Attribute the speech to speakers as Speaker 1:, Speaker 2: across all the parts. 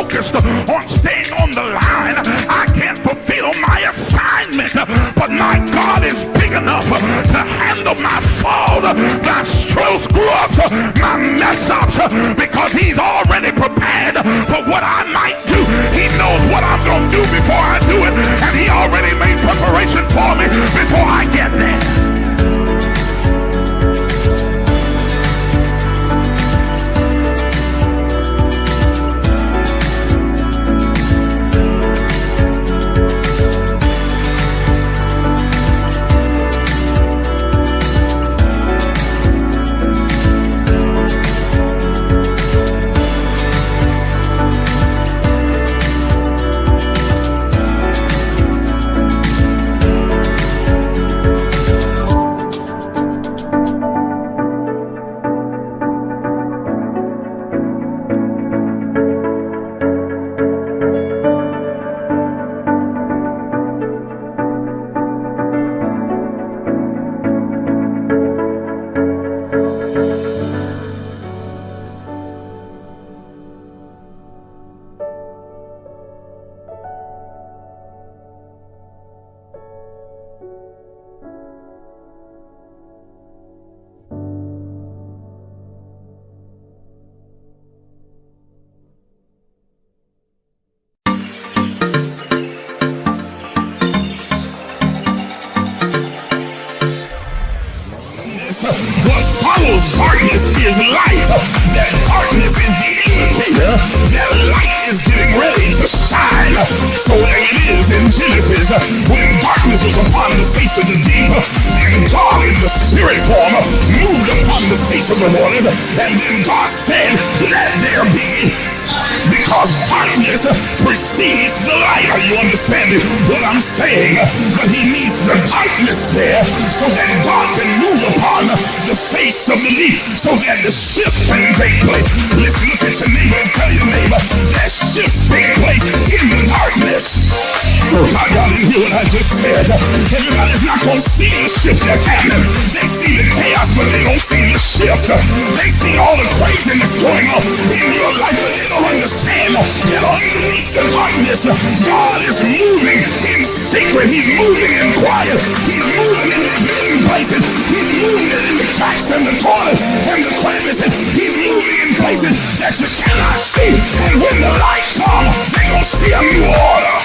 Speaker 1: focused on staying on the line, I can't fulfill my assignment. But my God is big enough to handle my fault, my strokes, grubs, my mess ups, because he's already prepared for what I might do. He knows what I'm going to do before I do it, and he already made preparation for me before I get there. What follows darkness is light. That darkness is the indicator that light is getting ready to shine. So there it is in Genesis, when darkness was upon the face of the deep, and God in the spirit form moved upon the face of the waters, and then God said, let there be. Because darkness precedes the light. Are you understanding what I'm saying? But he needs the darkness there so that God can move upon the face of the deep, so that the shift can take place. Listen, look at your neighbor and tell your neighbor that shift take place in the darkness. Oh my God, you hear what I just said? Everybody's not going to see the shift that's happening. They see the chaos, but they don't see the shift. They see all the craziness going on in your life, but they don't understand that underneath the darkness, God is moving in secret. He's moving in quiet. He's moving in the hidden places. He's moving in the cracks and the corners and the crevices. He's moving in places that you cannot see. And when the light comes, they're going to see a new order.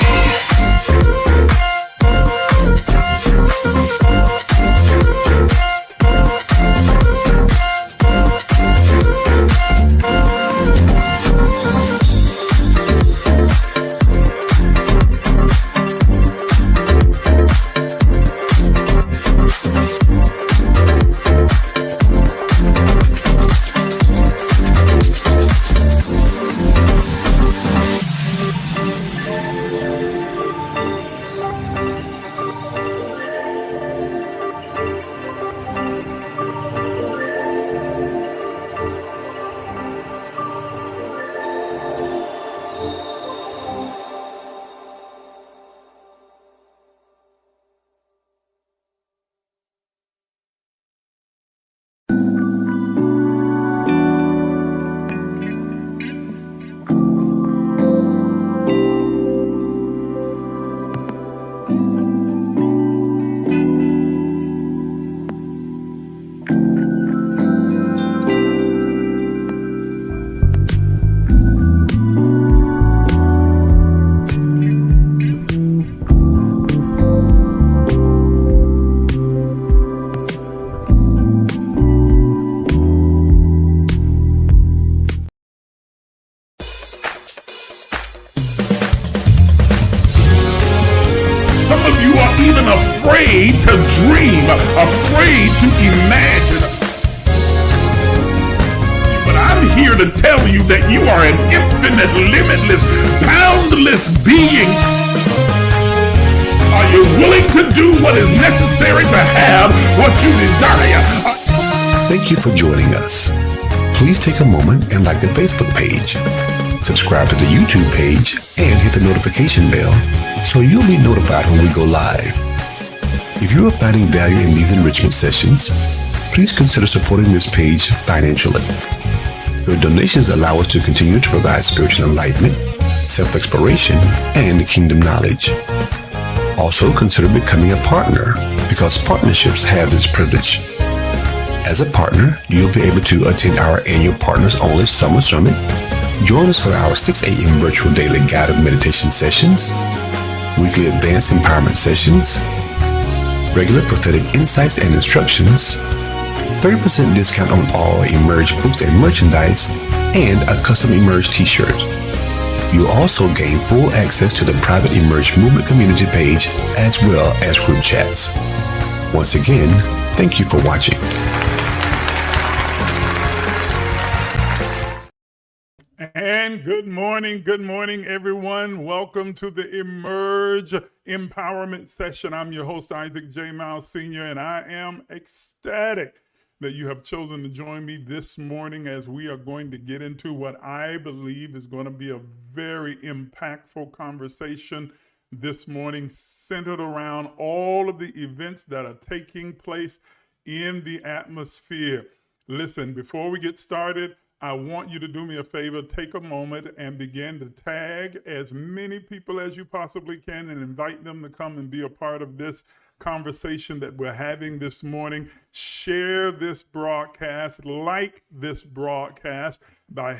Speaker 1: Afraid to dream, afraid to imagine. But I'm here to tell you that you are an infinite, limitless, boundless being. Are you willing to do what is necessary to have what you desire?
Speaker 2: Thank you for joining us. Please take a moment and like the Facebook page. Subscribe to the YouTube page and hit the notification bell so you'll be notified when we go live. If you are finding value in these enrichment sessions, please consider supporting this page financially. Your donations allow us to continue to provide spiritual enlightenment, self-exploration, and kingdom knowledge. Also consider becoming a partner because partnerships have its privilege. As a partner, you'll be able to attend our annual Partners Only Summer Summit, join us for our 6 a.m. virtual daily guided meditation sessions, weekly advanced empowerment sessions, regular prophetic insights and instructions, 30% discount on all Emerge books and merchandise, and a custom Emerge t-shirt. You'll also gain full access to the private Emerge movement community page as well as group chats. Once again, thank you for watching.
Speaker 1: And good morning, everyone. Welcome to the Emerge Empowerment Session. I'm your host, Isaac J. Miles Sr., and I am ecstatic that you have chosen to join me this morning as we are going to get into what I believe is going to be a very impactful conversation this morning, centered around all of the events that are taking place in the atmosphere. Listen, before we get started, I want you to do me a favor, take a moment and begin to tag as many people as you possibly can and invite them to come and be a part of this conversation that we're having this morning. Share this broadcast, like this broadcast. By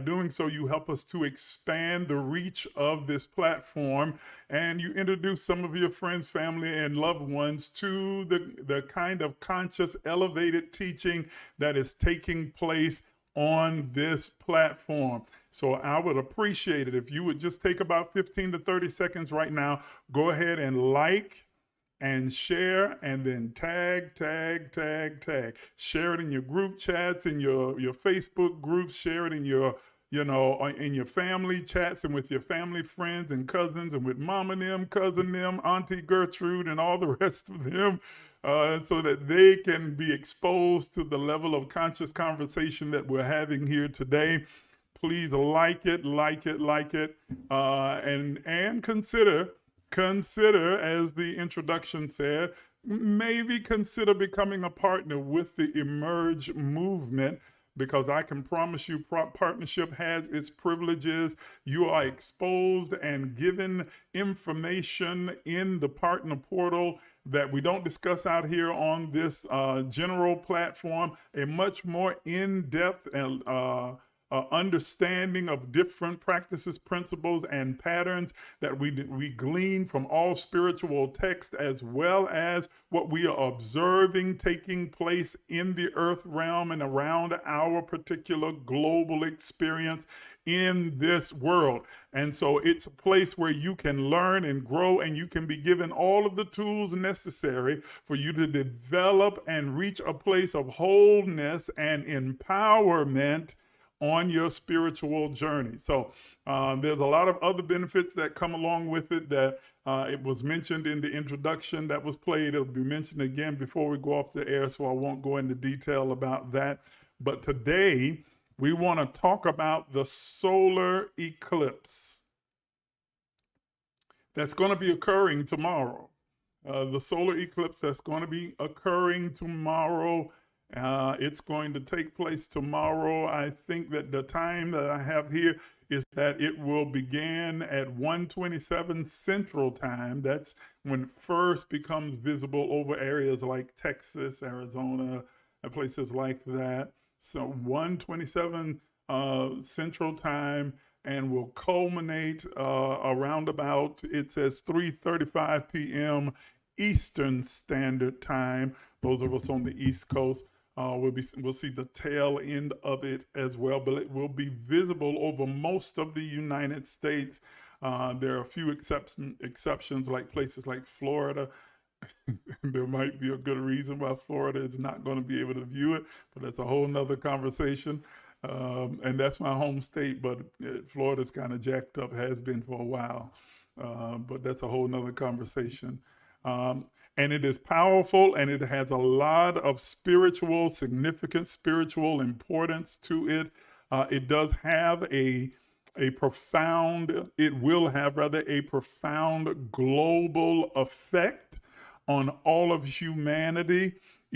Speaker 1: doing so, you help us to expand the reach of this platform, and you introduce some of your friends, family, and loved ones to the kind of conscious, elevated teaching that is taking place on this platform. So I would appreciate it if you would just take about 15 to 30 seconds right now, go ahead and like and share, and then tag. Share it in your group chats, in your Facebook groups, share it in your in your family chats and with your family friends and cousins and with mom and them, cousin them, Auntie Gertrude and all the rest of them, so that they can be exposed to the level of conscious conversation that we're having here today. Please like it, and consider, as the introduction said, maybe consider becoming a partner with the Emerge movement, because I can promise you partnership has its privileges. You are exposed and given information in the partner portal that we don't discuss out here on this general platform, a much more in-depth and understanding of different practices, principles, and patterns that we glean from all spiritual texts, as well as what we are observing taking place in the earth realm and around our particular global experience in this world. And so it's a place where you can learn and grow, and you can be given all of the tools necessary for you to develop and reach a place of wholeness and empowerment on your spiritual journey. So there's a lot of other benefits that come along with it that it was mentioned in the introduction that was played. It'll be mentioned again before we go off the air, so I won't go into detail about that. But today we want to talk about the solar eclipse that's going to be occurring tomorrow. The solar eclipse that's going to be occurring tomorrow. It's going to take place tomorrow. I think that the time that I have here is that it will begin at 1:27 Central Time. That's when it first becomes visible over areas like Texas, Arizona, and places like that. So 1:27 Central Time, and will culminate around about, it says 3:35 p.m. Eastern Standard Time. Those of us on the East Coast, we'll see the tail end of it as well, but it will be visible over most of the United States. There are a few exceptions, like places like Florida. There might be a good reason why Florida is not going to be able to view it, but that's a whole nother conversation. And that's my home state, but Florida's kind of jacked up, has been for a while. But that's a whole nother conversation. And it is powerful, and it has a lot of significant spiritual importance to it. It does have it will have a profound global effect on all of humanity.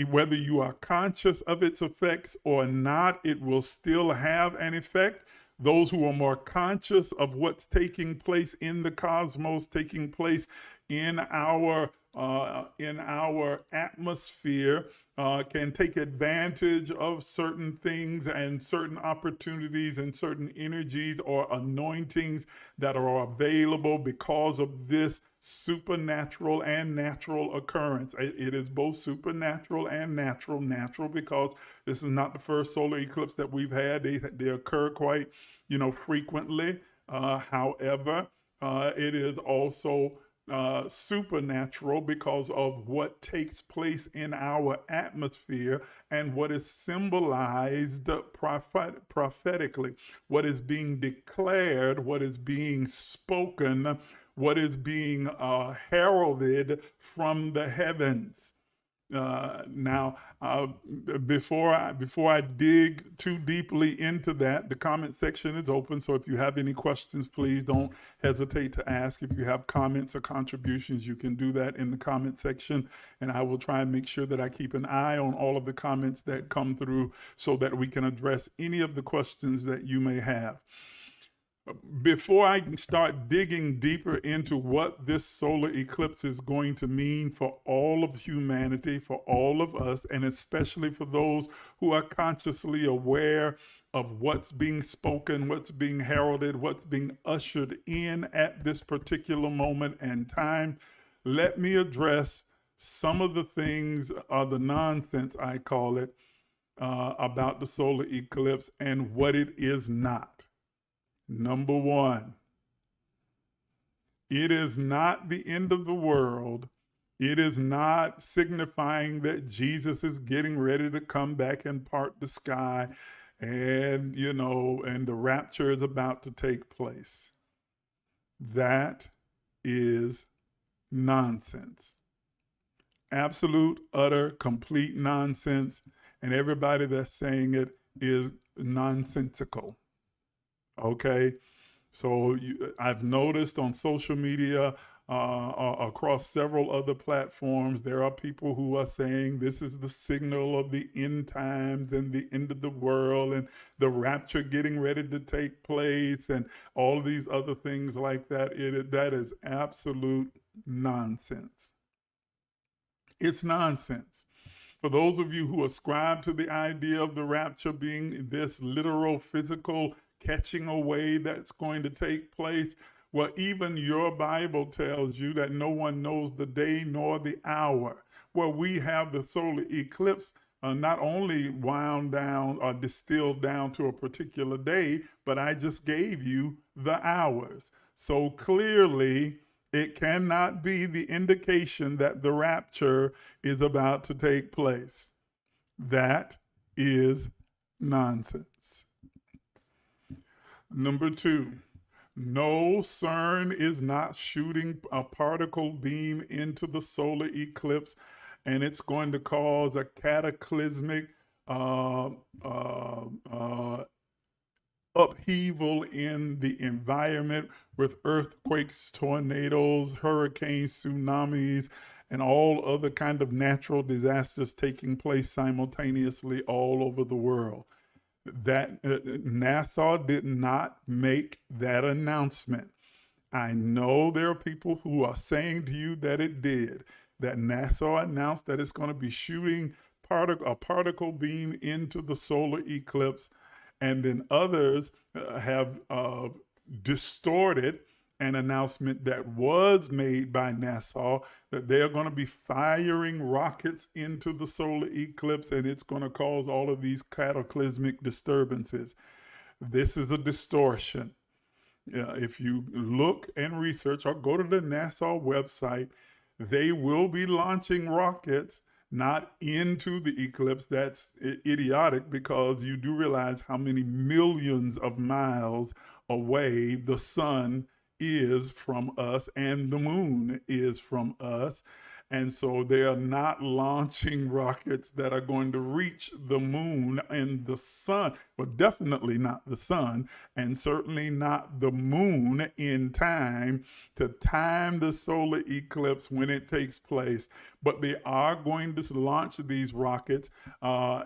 Speaker 1: Whether you are conscious of its effects or not, it will still have an effect. Those who are more conscious of what's taking place in the cosmos, taking place in our atmosphere, can take advantage of certain things and certain opportunities and certain energies or anointings that are available because of this supernatural and natural occurrence. It is both supernatural and natural. Natural because this is not the first solar eclipse that we've had. They occur quite, frequently. However, it is also supernatural because of what takes place in our atmosphere and what is symbolized prophetically, what is being declared, what is being spoken, what is being heralded from the heavens. Now, before I dig too deeply into that, the comment section is open. So if you have any questions, please don't hesitate to ask. If you have comments or contributions, you can do that in the comment section. And I will try and make sure that I keep an eye on all of the comments that come through so that we can address any of the questions that you may have. Before I start digging deeper into what this solar eclipse is going to mean for all of humanity, for all of us, and especially for those who are consciously aware of what's being spoken, what's being heralded, what's being ushered in at this particular moment and time, let me address some of the things, the nonsense I call it, about the solar eclipse and what it is not. Number one, it is not the end of the world. It is not signifying that Jesus is getting ready to come back and part the sky and, and the rapture is about to take place. That is nonsense. Absolute, utter, complete nonsense. And everybody that's saying it is nonsensical. Okay, so I've noticed on social media, across several other platforms, there are people who are saying this is the signal of the end times and the end of the world and the rapture getting ready to take place and all these other things like that. That is absolute nonsense. It's nonsense. For those of you who ascribe to the idea of the rapture being this literal, physical catching away that's going to take place, well, even your Bible tells you that no one knows the day nor the hour. Well, we have the solar eclipse not only wound down or distilled down to a particular day, but I just gave you the hours. So clearly, it cannot be the indication that the rapture is about to take place. That is nonsense. Number two, no, CERN is not shooting a particle beam into the solar eclipse, and it's going to cause a cataclysmic upheaval in the environment with earthquakes, tornadoes, hurricanes, tsunamis, and all other kind of natural disasters taking place simultaneously all over the world. That NASA did not make that announcement. I know there are people who are saying to you that it did, that NASA announced that it's going to be shooting a particle beam into the solar eclipse, and then others have distorted an announcement that was made by NASA that they're going to be firing rockets into the solar eclipse and it's going to cause all of these cataclysmic disturbances. This is a distortion. If you look and research or go to the NASA website, they will be launching rockets not into the eclipse. That's idiotic because you do realize how many millions of miles away the sun is from us and the moon is from us. And so they are not launching rockets that are going to reach the moon and the sun. but definitely not the sun, and certainly not the moon in time to time the solar eclipse when it takes place. But they are going to launch these rockets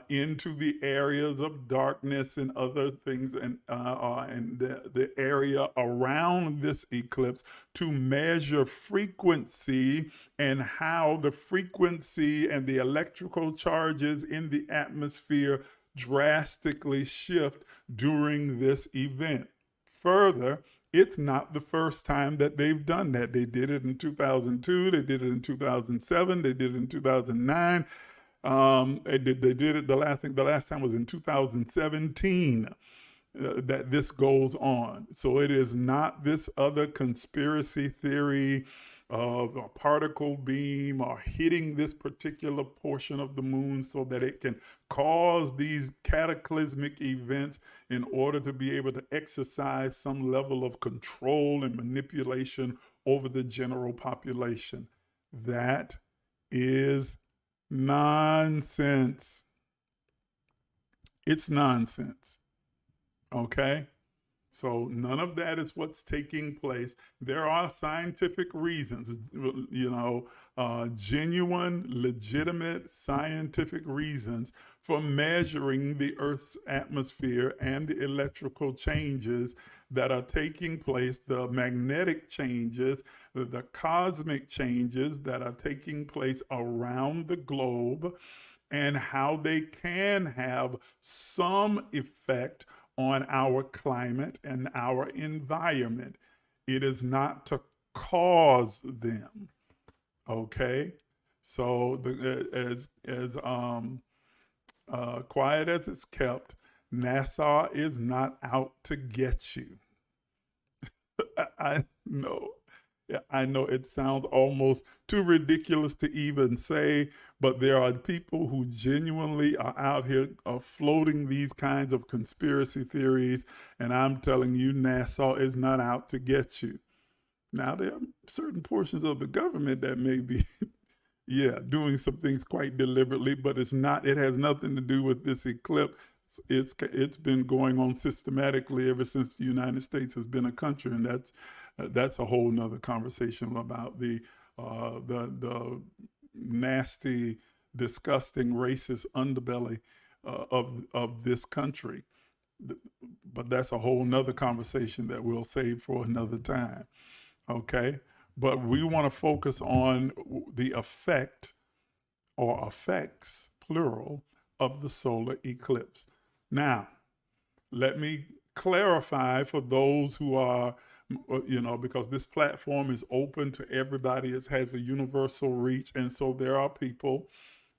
Speaker 1: into the areas of darkness and other things, and the area around this eclipse to measure frequency and how the frequency and the electrical charges in the atmosphere drastically shift during this event. Further, it's not the first time that they've done that. They did it in 2002, they did it in 2007, they did it in 2009. They did it the last time was in 2017. That this goes on. So it is not this other conspiracy theory of a particle beam or hitting this particular portion of the moon so that it can cause these cataclysmic events in order to be able to exercise some level of control and manipulation over the general population. That is nonsense. It's nonsense. Okay? So none of that is what's taking place. There are scientific reasons, genuine, legitimate scientific reasons for measuring the Earth's atmosphere and the electrical changes that are taking place, the magnetic changes, the cosmic changes that are taking place around the globe, and how they can have some effect on our climate and our environment. It is not to cause them. Okay, so as quiet as it's kept, NASA is not out to get you. I know. Yeah, I know it sounds almost too ridiculous to even say, but there are people who genuinely are out here floating these kinds of conspiracy theories, and I'm telling you, NASA is not out to get you. Now, there are certain portions of the government that may be, doing some things quite deliberately, but it has nothing to do with this eclipse. It's been going on systematically ever since the United States has been a country, and that's a whole nother conversation about the nasty, disgusting, racist underbelly of this country. But that's a whole nother conversation that we'll save for another time. Okay, but we want to focus on the effect or effects, plural, of the solar eclipse. Now, let me clarify for those who are, because this platform is open to everybody. It has a universal reach. And so there are people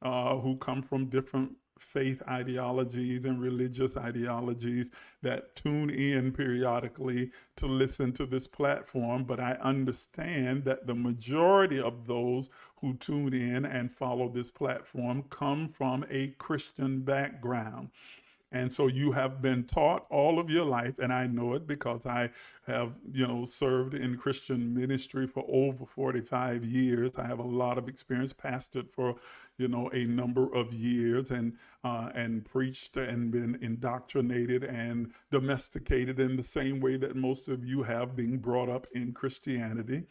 Speaker 1: who come from different faith ideologies and religious ideologies that tune in periodically to listen to this platform. But I understand that the majority of those who tune in and follow this platform come from a Christian background. And so you have been taught all of your life, and I know it because I have, served in Christian ministry for over 45 years. I have a lot of experience, pastored for, a number of years, and preached and been indoctrinated and domesticated in the same way that most of you have, being brought up in Christianity.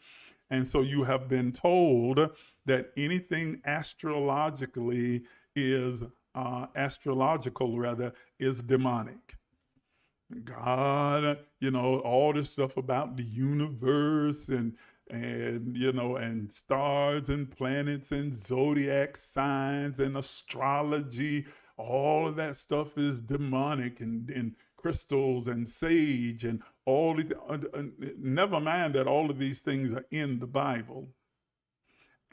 Speaker 1: And so you have been told that anything astrological is demonic. God, all this stuff about the universe and stars and planets and zodiac signs and astrology, all of that stuff is demonic, and crystals and sage and all never mind that all of these things are in the Bible.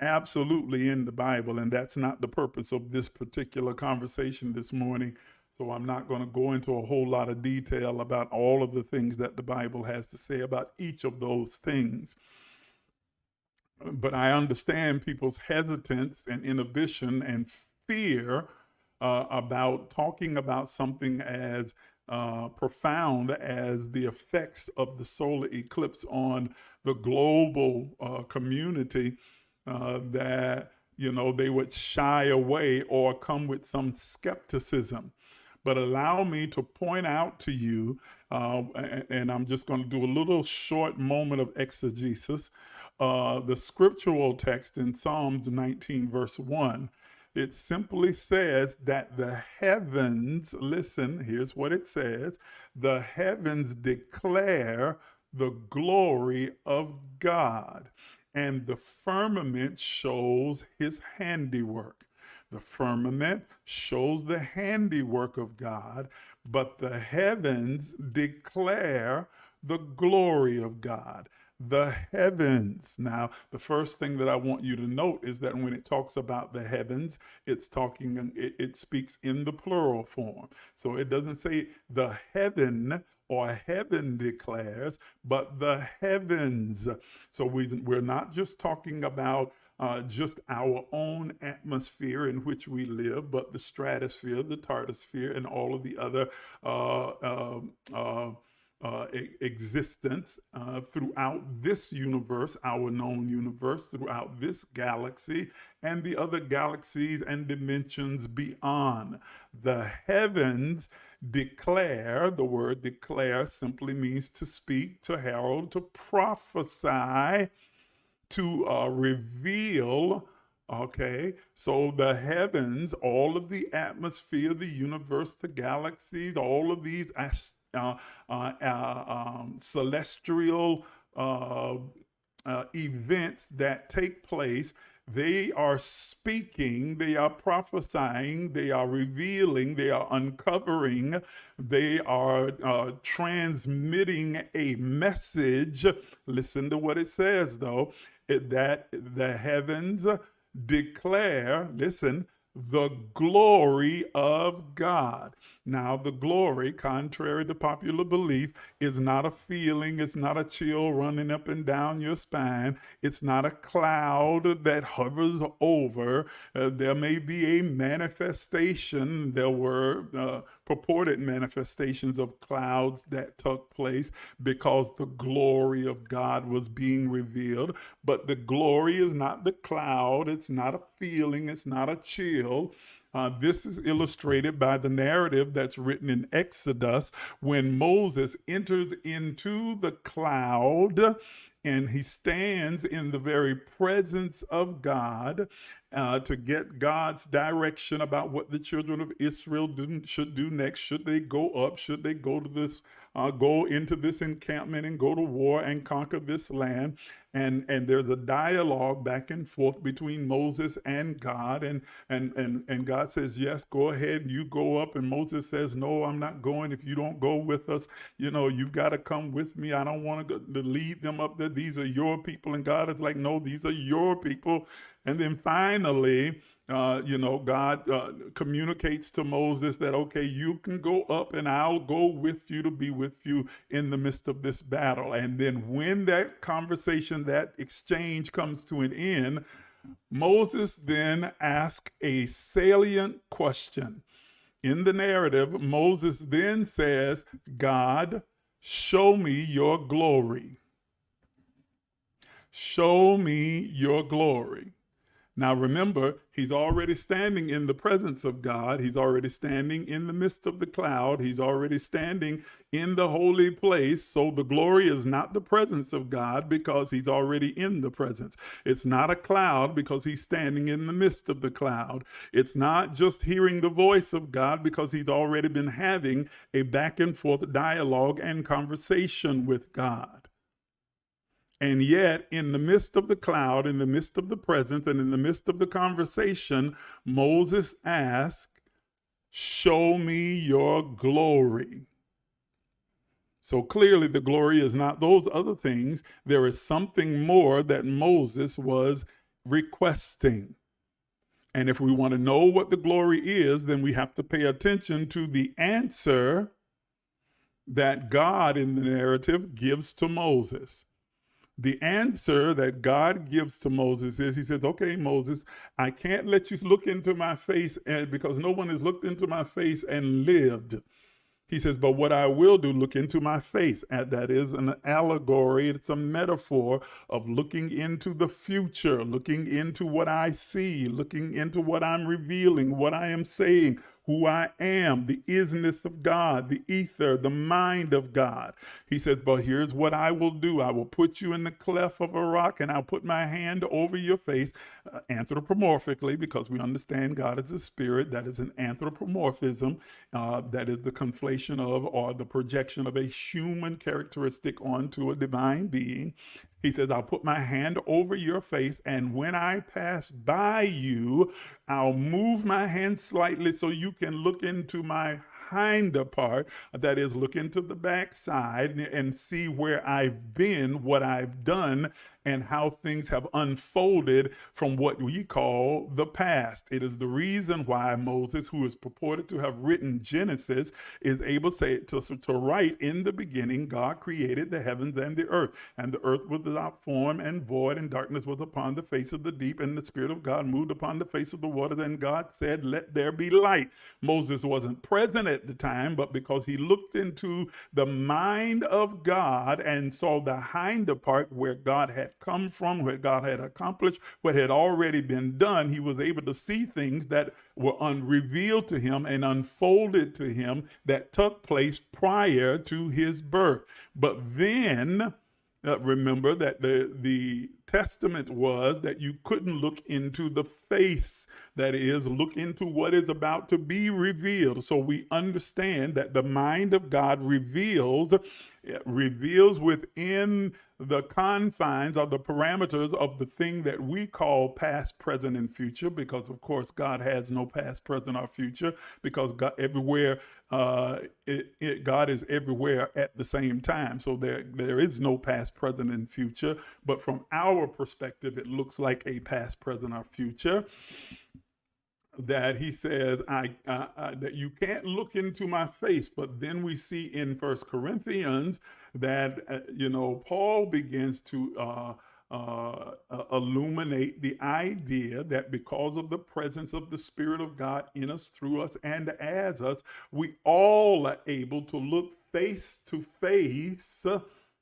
Speaker 1: Absolutely in the Bible, and that's not the purpose of this particular conversation this morning. So I'm not going to go into a whole lot of detail about all of the things that the Bible has to say about each of those things. But I understand people's hesitance and inhibition and fear about talking about something as profound as the effects of the solar eclipse on the global community. That they would shy away or come with some skepticism. but allow me to point out to you, and I'm just going to do a little short moment of exegesis, the scriptural text in Psalms 19, verse 1. It simply says that the heavens, listen, here's what it says, the heavens declare the glory of God, and the firmament shows his handiwork. The firmament shows the handiwork of God, but the heavens declare the glory of God. The heavens. Now, the first thing that I want you to note is that when it talks about the heavens, it speaks in the plural form. So it doesn't say the heaven or heaven declares, but the heavens. So we're not just talking about just our own atmosphere in which we live, but the stratosphere, the tardosphere, and all of the other existence throughout this universe, our known universe, throughout this galaxy, and the other galaxies and dimensions beyond. The heavens declare, the word declare simply means to speak, to herald, to prophesy, to reveal. Okay, so the heavens, all of the atmosphere, the universe, the galaxies, all of these celestial events that take place, they are speaking, they are prophesying, they are revealing, they are uncovering, they are transmitting a message. Listen to what it says, though, that the heavens declare, listen, the glory of God. Now, the glory, contrary to popular belief, is not a feeling. It's not a chill running up and down your spine. It's not a cloud that hovers over. There may be a manifestation. There were purported manifestations of clouds that took place because the glory of God was being revealed. But the glory is not the cloud. It's not a feeling. It's not a chill. This is illustrated by the narrative that's written in Exodus when Moses enters into the cloud and he stands in the very presence of God to get God's direction about what the children of Israel should do next. Should they go up? Should they go to this, go into this encampment and go to war and conquer this land? And there's a dialogue back and forth between Moses and God, and God says, yes, go ahead, you go up. And Moses says, no, I'm not going. If you don't go with us, you've got to come with me. I don't want to lead them up there. These are your people. And God is like, no, these are your people. And then finally, God communicates to Moses that, okay, you can go up and I'll go with you to be with you in the midst of this battle. And then when that conversation, that exchange comes to an end, Moses then asks a salient question. In the narrative, Moses then says, God, show me your glory. Show me your glory. Now remember, he's already standing in the presence of God. He's already standing in the midst of the cloud. He's already standing in the holy place. So the glory is not the presence of God because he's already in the presence. It's not a cloud because he's standing in the midst of the cloud. It's not just hearing the voice of God because he's already been having a back and forth dialogue and conversation with God. And yet, in the midst of the cloud, in the midst of the presence, and in the midst of the conversation, Moses asked, show me your glory. So clearly the glory is not those other things. There is something more that Moses was requesting. And if we want to know what the glory is, then we have to pay attention to the answer that God in the narrative gives to Moses. The answer that God gives to Moses is, he says, okay, Moses, I can't let you look into my face because no one has looked into my face and lived. He says, but what I will do, look into my face. And that is an allegory. It's a metaphor of looking into the future, looking into what I see, looking into what I'm revealing, what I am saying, who I am, the isness of God, the ether, the mind of God. He says, but here's what I will do. I will put you in the cleft of a rock, and I'll put my hand over your face, anthropomorphically, because we understand God is a spirit. That is an anthropomorphism. That is the conflation of, or the projection of, a human characteristic onto a divine being. He says, I'll put my hand over your face, and when I pass by you, I'll move my hand slightly so you can look into my hinder part, that is, look into the backside and see where I've been, what I've done, and how things have unfolded from what we call the past. It is the reason why Moses, who is purported to have written Genesis, is able to write, in the beginning, God created the heavens and the earth was without form and void, and darkness was upon the face of the deep, and the Spirit of God moved upon the face of the water. Then God said, let there be light. Moses wasn't present at the time, but because he looked into the mind of God and saw the hinder part, where God had come from, where God had accomplished, what had already been done, he was able to see things that were unrevealed to him and unfolded to him that took place prior to his birth. But then remember that the testament was that you couldn't look into the face, that is, look into what is about to be revealed. So we understand that the mind of God reveals within the confines or the parameters of the thing that we call past, present, and future, because of course God has no past, present, or future, because God everywhere, God is everywhere at the same time. So there is no past, present, and future. But from our perspective, it looks like a past, present, or future. That he says, that you can't look into my face. But then we see in 1 Corinthians that, Paul begins to illuminate the idea that because of the presence of the Spirit of God in us, through us, and as us, we all are able to look face to face.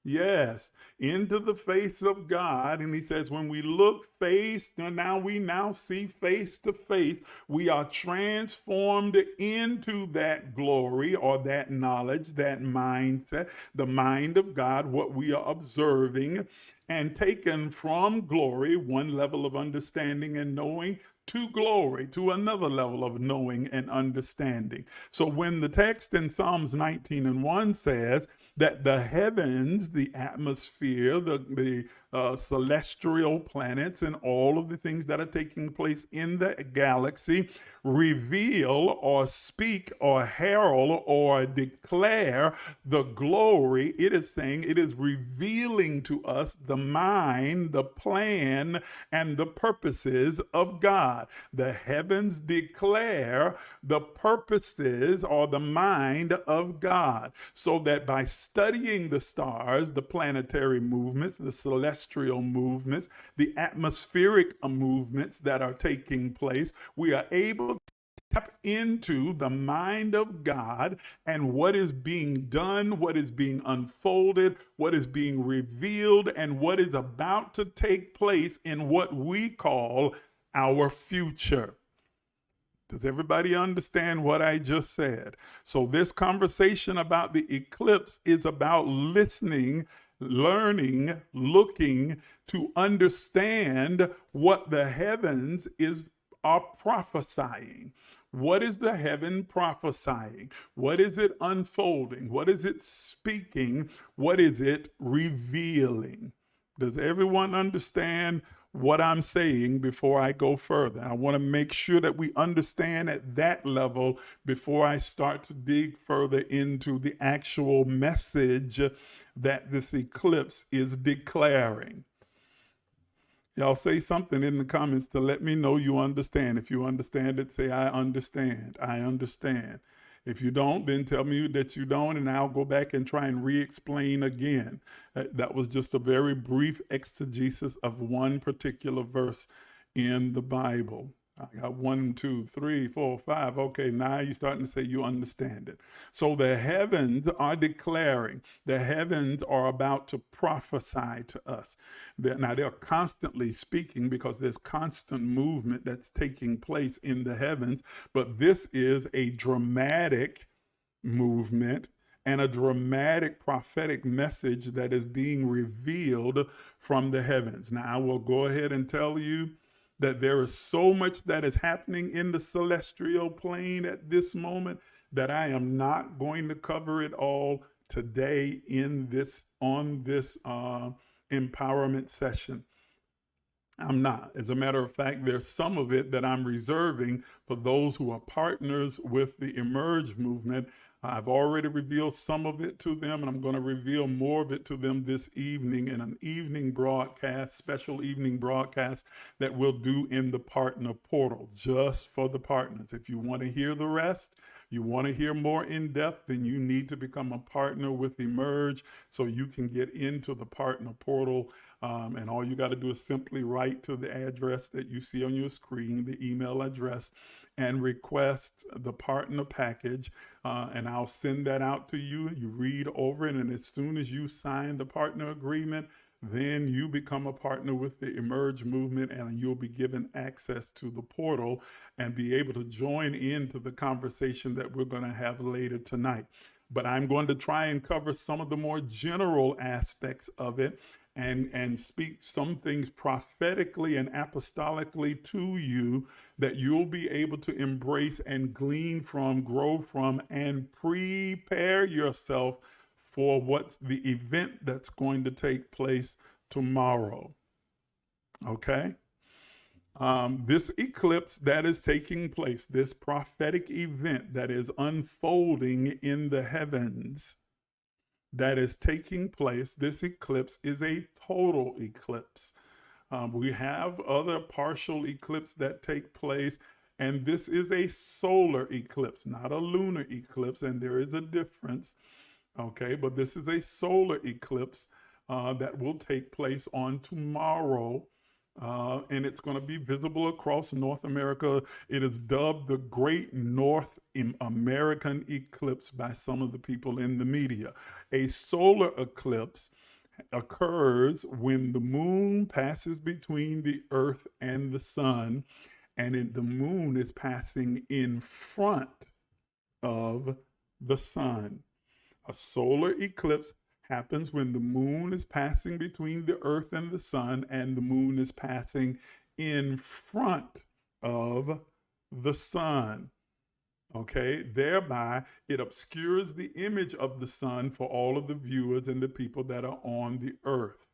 Speaker 1: Yes, into the face of God. And he says, when we look we now see face to face, we are transformed into that glory, or that knowledge, that mindset, the mind of God, what we are observing, and taken from glory, one level of understanding and knowing, to glory, to another level of knowing and understanding. So when the text in Psalms 19:1 says that the heavens, the atmosphere, the celestial planets, and all of the things that are taking place in the galaxy reveal or speak or herald or declare the glory, it is saying it is revealing to us the mind, the plan, and the purposes of God. The heavens declare the purposes or the mind of God, so that by studying the stars, the planetary movements, the celestial movements, the atmospheric movements that are taking place, we are able to tap into the mind of God and what is being done, what is being unfolded, what is being revealed, and what is about to take place in what we call our future. Does everybody understand what I just said? So this conversation about the eclipse is about listening, learning, looking to understand what the heavens are prophesying. What is the heaven prophesying? What is it unfolding? What is it speaking? What is it revealing? Does everyone understand what I'm saying before I go further? I want to make sure that we understand at that level before I start to dig further into the actual message that this eclipse is declaring. Y'all say something in the comments to let me know you understand. If you understand it, say, I understand. I understand. If you don't, then tell me that you don't, and I'll go back and try and re-explain again. That was just a very brief exegesis of one particular verse in the Bible. I got 1, 2, 3, 4, 5. Okay, now you're starting to say you understand it. So the heavens are declaring, the heavens are about to prophesy to us. Now they're constantly speaking because there's constant movement that's taking place in the heavens, but this is a dramatic movement and a dramatic prophetic message that is being revealed from the heavens. Now, I will go ahead and tell you that there is so much that is happening in the celestial plane at this moment that I am not going to cover it all today on this empowerment session. I'm not. As a matter of fact, there's some of it that I'm reserving for those who are partners with the Emerge movement. I've already revealed some of it to them, and I'm going to reveal more of it to them this evening in an evening broadcast, special evening broadcast that we'll do in the partner portal just for the partners. If you want to hear the rest, you want to hear more in depth, then you need to become a partner with Emerge so you can get into the partner portal. And all you got to do is simply write to the address that you see on your screen, the email address, and request the partner package. And I'll send that out to you. You read over it, and as soon as you sign the partner agreement, then you become a partner with the Emerge movement, and you'll be given access to the portal and be able to join into the conversation that we're going to have later tonight. But I'm going to try and cover some of the more general aspects of it and speak some things prophetically and apostolically to you that you'll be able to embrace and glean from, grow from, and prepare yourself for what's the event that's going to take place tomorrow. Okay? This eclipse that is taking place, this prophetic event that is unfolding in the heavens, that is taking place, this eclipse is a total eclipse. We have other partial eclipses that take place, and this is a solar eclipse, not a lunar eclipse, and there is a difference. Okay, but this is a solar eclipse that will take place on tomorrow. And it's going to be visible across North America. It is dubbed the Great North American Eclipse by some of the people in the media. A solar eclipse occurs when the moon passes between the earth and the sun, and the moon is passing in front of the sun. A solar eclipse happens when the moon is passing between the earth and the sun, and the moon is passing in front of the sun. Okay, thereby it obscures the image of the sun for all of the viewers and the people that are on the earth.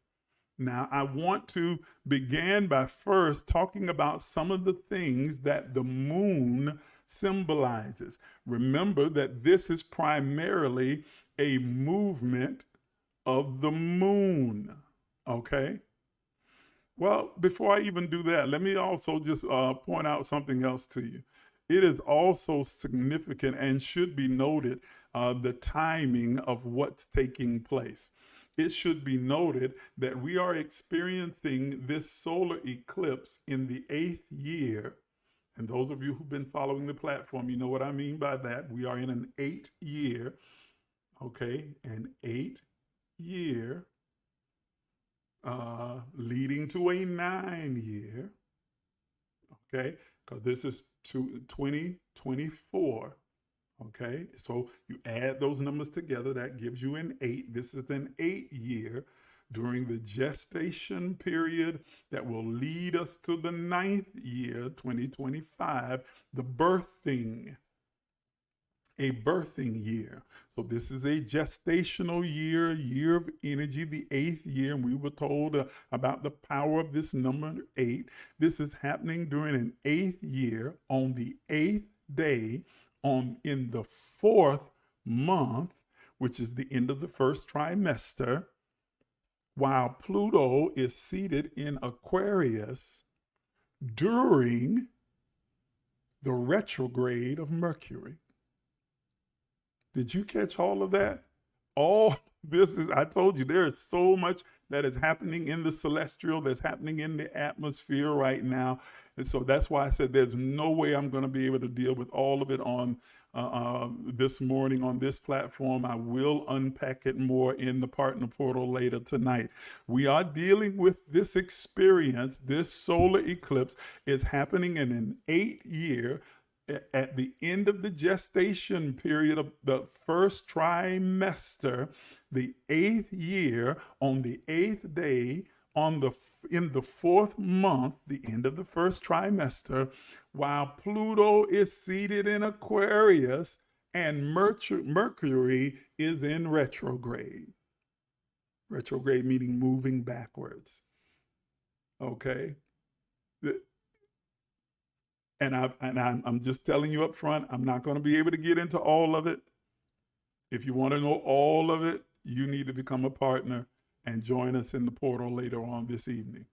Speaker 1: Now, I want to begin by first talking about some of the things that the moon symbolizes. Remember that this is primarily a movement of the moon. Okay? Well, before I even do that, let me also just point out something else to you. It is also significant and should be noted the timing of what's taking place. It should be noted that we are experiencing this solar eclipse in the 8th year. And those of you who've been following the platform, you know what I mean by that. We are in an 8th year, okay, an 8th year leading to a 9 year, okay, because this is 2024. Okay, so you add those numbers together, that gives you an 8. This is an 8 year during the gestation period that will lead us to the 9th year, 2025, the birthing, a birthing year. So this is a gestational year, year of energy, the 8th year, and we were told about the power of this number 8. This is happening during an 8th year on the 8th day in the 4th month, which is the end of the first trimester, while Pluto is seated in Aquarius during the retrograde of Mercury. Did you catch all of that? All I told you, there is so much that is happening in the celestial, that's happening in the atmosphere right now. And so that's why I said there's no way I'm going to be able to deal with all of it on this morning on this platform. I will unpack it more in the partner portal later tonight. We are dealing with this experience. This solar eclipse is happening in an 8-year, at the end of the gestation period of the first trimester, the 8th year, on the 8th day, in the 4th month, the end of the first trimester, while Pluto is seated in Aquarius and Mercury is in retrograde. Retrograde meaning moving backwards. Okay? And I'm just telling you up front, I'm not going to be able to get into all of it. If you want to know all of it, you need to become a partner and join us in the portal later on this evening.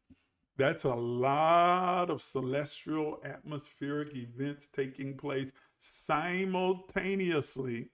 Speaker 1: That's a lot of celestial atmospheric events taking place simultaneously.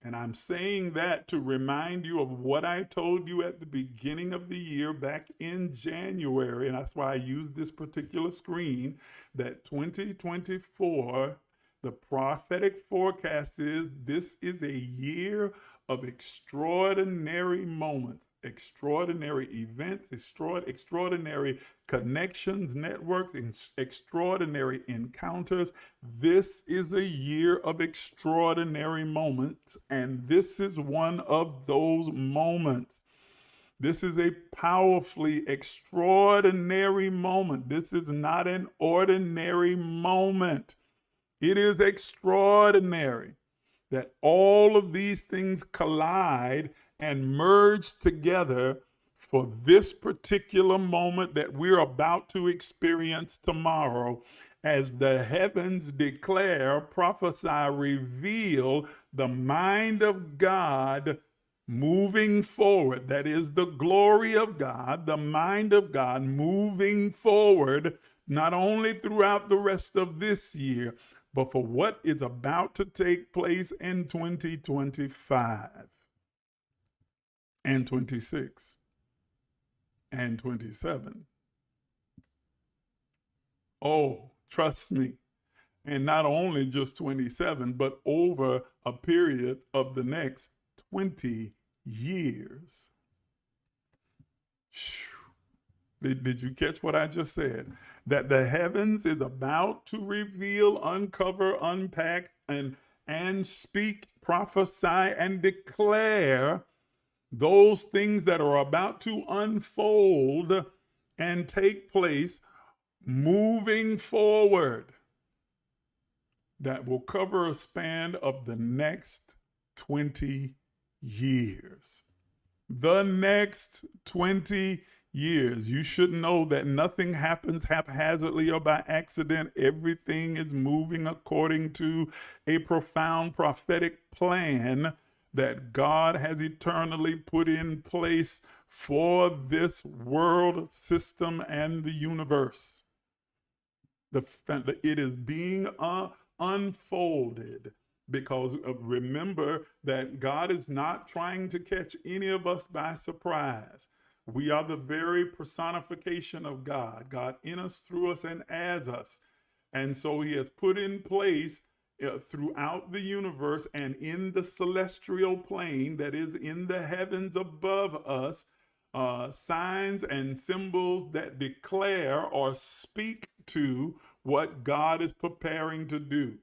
Speaker 1: And I'm saying that to remind you of what I told you at the beginning of the year back in January. And that's why I used this particular screen, that 2024, the prophetic forecast is this is a year of extraordinary moments, extraordinary events, extraordinary connections, networks, extraordinary encounters. This is a year of extraordinary moments, and this is one of those moments. This is a powerfully extraordinary moment. This is not an ordinary moment. It is extraordinary that all of these things collide and merge together for this particular moment that we're about to experience tomorrow, as the heavens declare, prophesy, reveal the mind of God moving forward. That is the glory of God, the mind of God moving forward, not only throughout the rest of this year, but for what is about to take place in 2025 and 26 and 27. Oh, trust me. And not only just 27, but over a period of the next 20 years. Did you catch what I just said? That the heavens is about to reveal, uncover, unpack, and speak, prophesy, and declare those things that are about to unfold and take place moving forward, that will cover a span of the next 20 years. The next 20 years. You should know that nothing happens haphazardly or by accident. Everything is moving according to a profound prophetic plan that God has eternally put in place for this world system and the universe. It is being unfolded, because remember that God is not trying to catch any of us by surprise. We are the very personification of God, God in us, through us, and as us. And so he has put in place throughout the universe and in the celestial plane, that is in the heavens above us, signs and symbols that declare or speak to what God is preparing to do.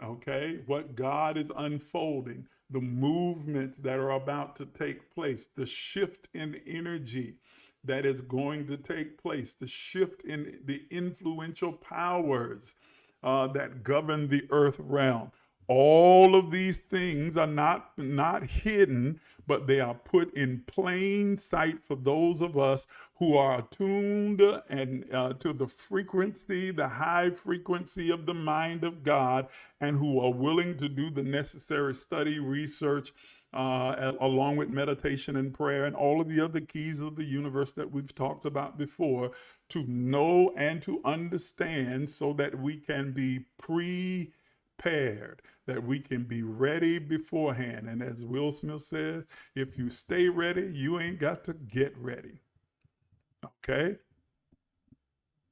Speaker 1: Okay, what God is unfolding, the movements that are about to take place, the shift in energy that is going to take place, the shift in the influential powers that govern the earth realm. All of these things are not hidden, but they are put in plain sight for those of us who are attuned and to the frequency, the high frequency of the mind of God, and who are willing to do the necessary study, research, along with meditation and prayer and all of the other keys of the universe that we've talked about before, to know and to understand, so that we can be
Speaker 3: prepared, that we can be ready beforehand. And as Will Smith says, if you stay ready, you ain't got to get ready. Okay?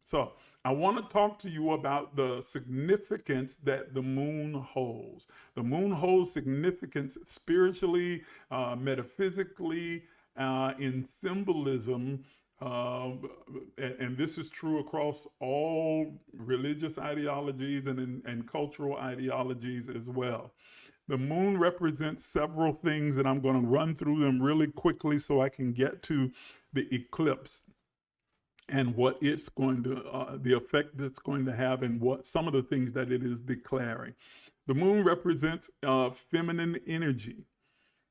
Speaker 3: So I want to talk to you about the significance that the moon holds. The moon holds significance spiritually, metaphysically, in symbolism, and this is true across all religious ideologies and cultural ideologies as well. The moon represents several things, and I'm going to run through them really quickly so I can get to the eclipse and what it's going to, the effect it's going to have, and what some of the things that it is declaring. The moon represents feminine energy.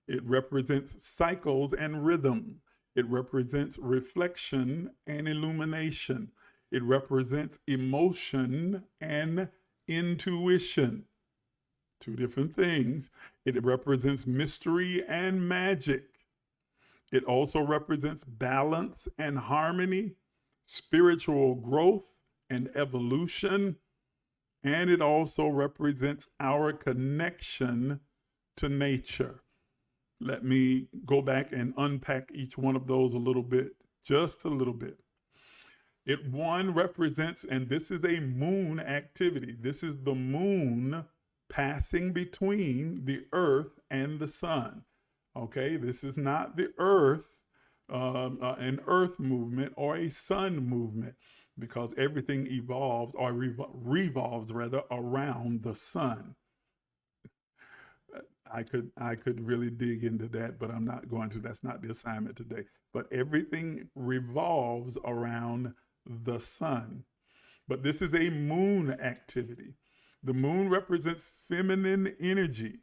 Speaker 3: It represents cycles and rhythm. It represents reflection and illumination. It represents emotion and intuition. Two different things. It represents mystery and magic. It also represents balance and harmony, spiritual growth and evolution, and it also represents our connection to nature. Let me go back and unpack each one of those a little bit, just a little bit. One represents, and this is a moon activity. This is the moon passing between the earth and the sun. Okay, this is not the earth, an earth movement or a sun movement, because everything evolves or revolves rather around the sun. I could really dig into that, but I'm not going to. That's not the assignment today. But everything revolves around the sun. But this is a moon activity. The moon represents feminine energy.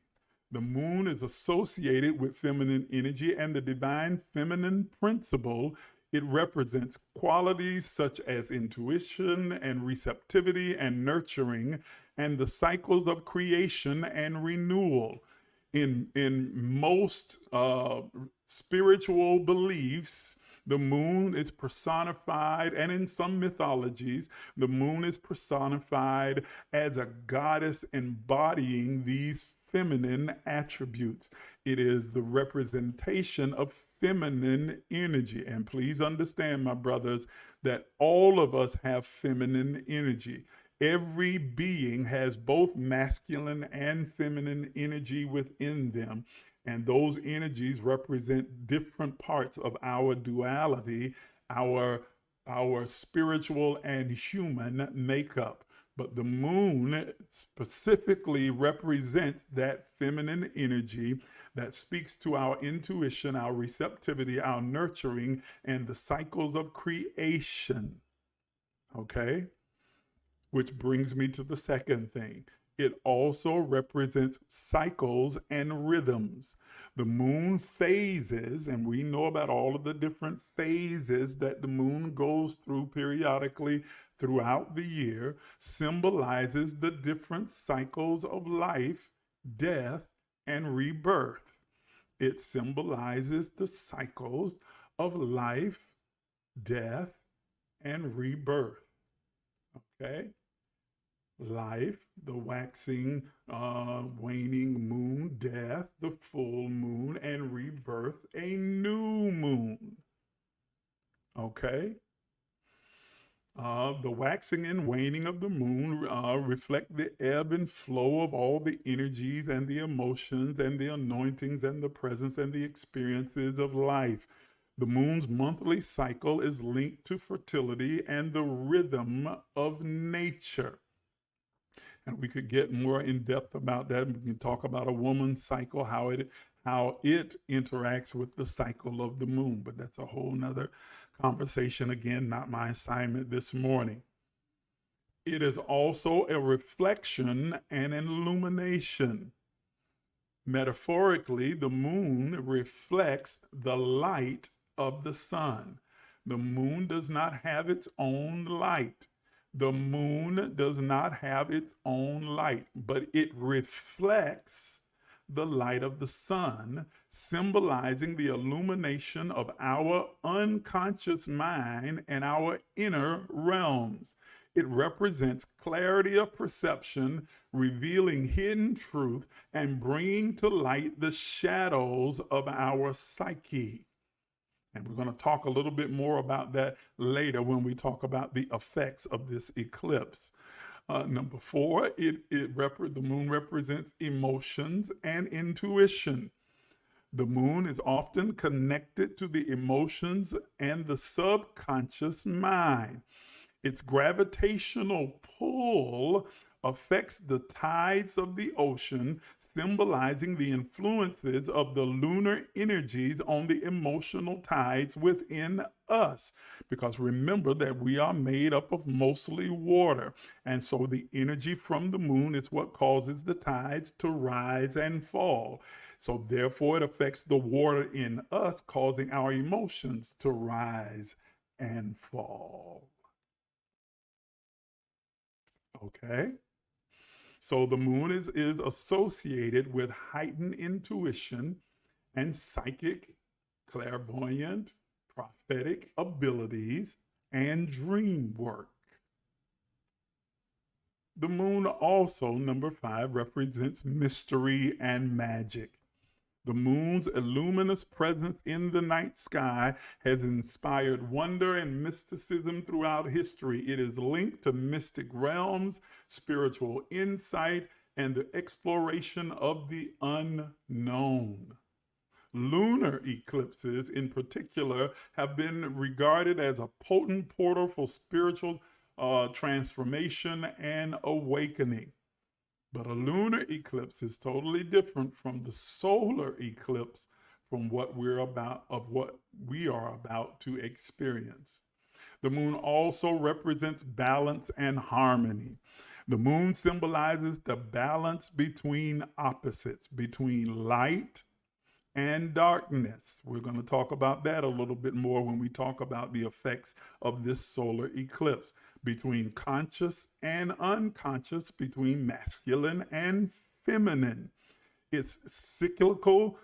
Speaker 3: The moon is associated with feminine energy and the divine feminine principle. It represents qualities such as intuition and receptivity and nurturing and the cycles of creation and renewal. In most spiritual beliefs, the moon is personified, and in some mythologies, the moon is personified as a goddess embodying these feminine attributes. It is the representation of feminine energy. And please understand, my brothers, that all of us have feminine energy. Every being has both masculine and feminine energy within them. And those energies represent different parts of our duality, our spiritual and human makeup. But the moon specifically represents that feminine energy that speaks to our intuition, our receptivity, our nurturing, and the cycles of creation. Okay? Which brings me to the second thing. It also represents cycles and rhythms. The moon phases, and we know about all of the different phases that the moon goes through periodically throughout the year, symbolizes the different cycles of life, death, and rebirth. It symbolizes the cycles of life, death, and rebirth. Okay? Life, the waxing, waning moon, death, the full moon, and rebirth, a new moon. Okay? The waxing and waning of the moon reflect the ebb and flow of all the energies and the emotions and the anointings and the presence and the experiences of life. The moon's monthly cycle is linked to fertility and the rhythm of nature. And we could get more in depth about that. We can talk about a woman's cycle, how it interacts with the cycle of the moon. But that's a whole nother conversation. Again, not my assignment this morning. It is also a reflection and an illumination. Metaphorically, the moon reflects the light of the sun. The moon does not have its own light. The moon does not have its own light, but it reflects the light of the sun, symbolizing the illumination of our unconscious mind and our inner realms. It represents clarity of perception, revealing hidden truth, and bringing to light the shadows of our psyche. And we're going to talk a little bit more about that later when we talk about the effects of this eclipse. Number 4, the moon represents emotions and intuition. The moon is often connected to the emotions and the subconscious mind. Its gravitational pull affects the tides of the ocean, symbolizing the influences of the lunar energies on the emotional tides within us. Because remember that we are made up of mostly water. And so the energy from the moon is what causes the tides to rise and fall. So therefore it affects the water in us, causing our emotions to rise and fall. Okay? So the moon is associated with heightened intuition and psychic, clairvoyant, prophetic abilities, and dream work. The moon also, number 5, represents mystery and magic. The moon's luminous presence in the night sky has inspired wonder and mysticism throughout history. It is linked to mystic realms, spiritual insight, and the exploration of the unknown. Lunar eclipses, in particular, have been regarded as a potent portal for spiritual transformation and awakening. But a lunar eclipse is totally different from the solar eclipse, from what we are about to experience. The moon also represents balance and harmony. The moon symbolizes the balance between opposites, between light and darkness. We're going to talk about that a little bit more when we talk about the effects of this solar eclipse, between conscious and unconscious, between masculine and feminine. Its cyclical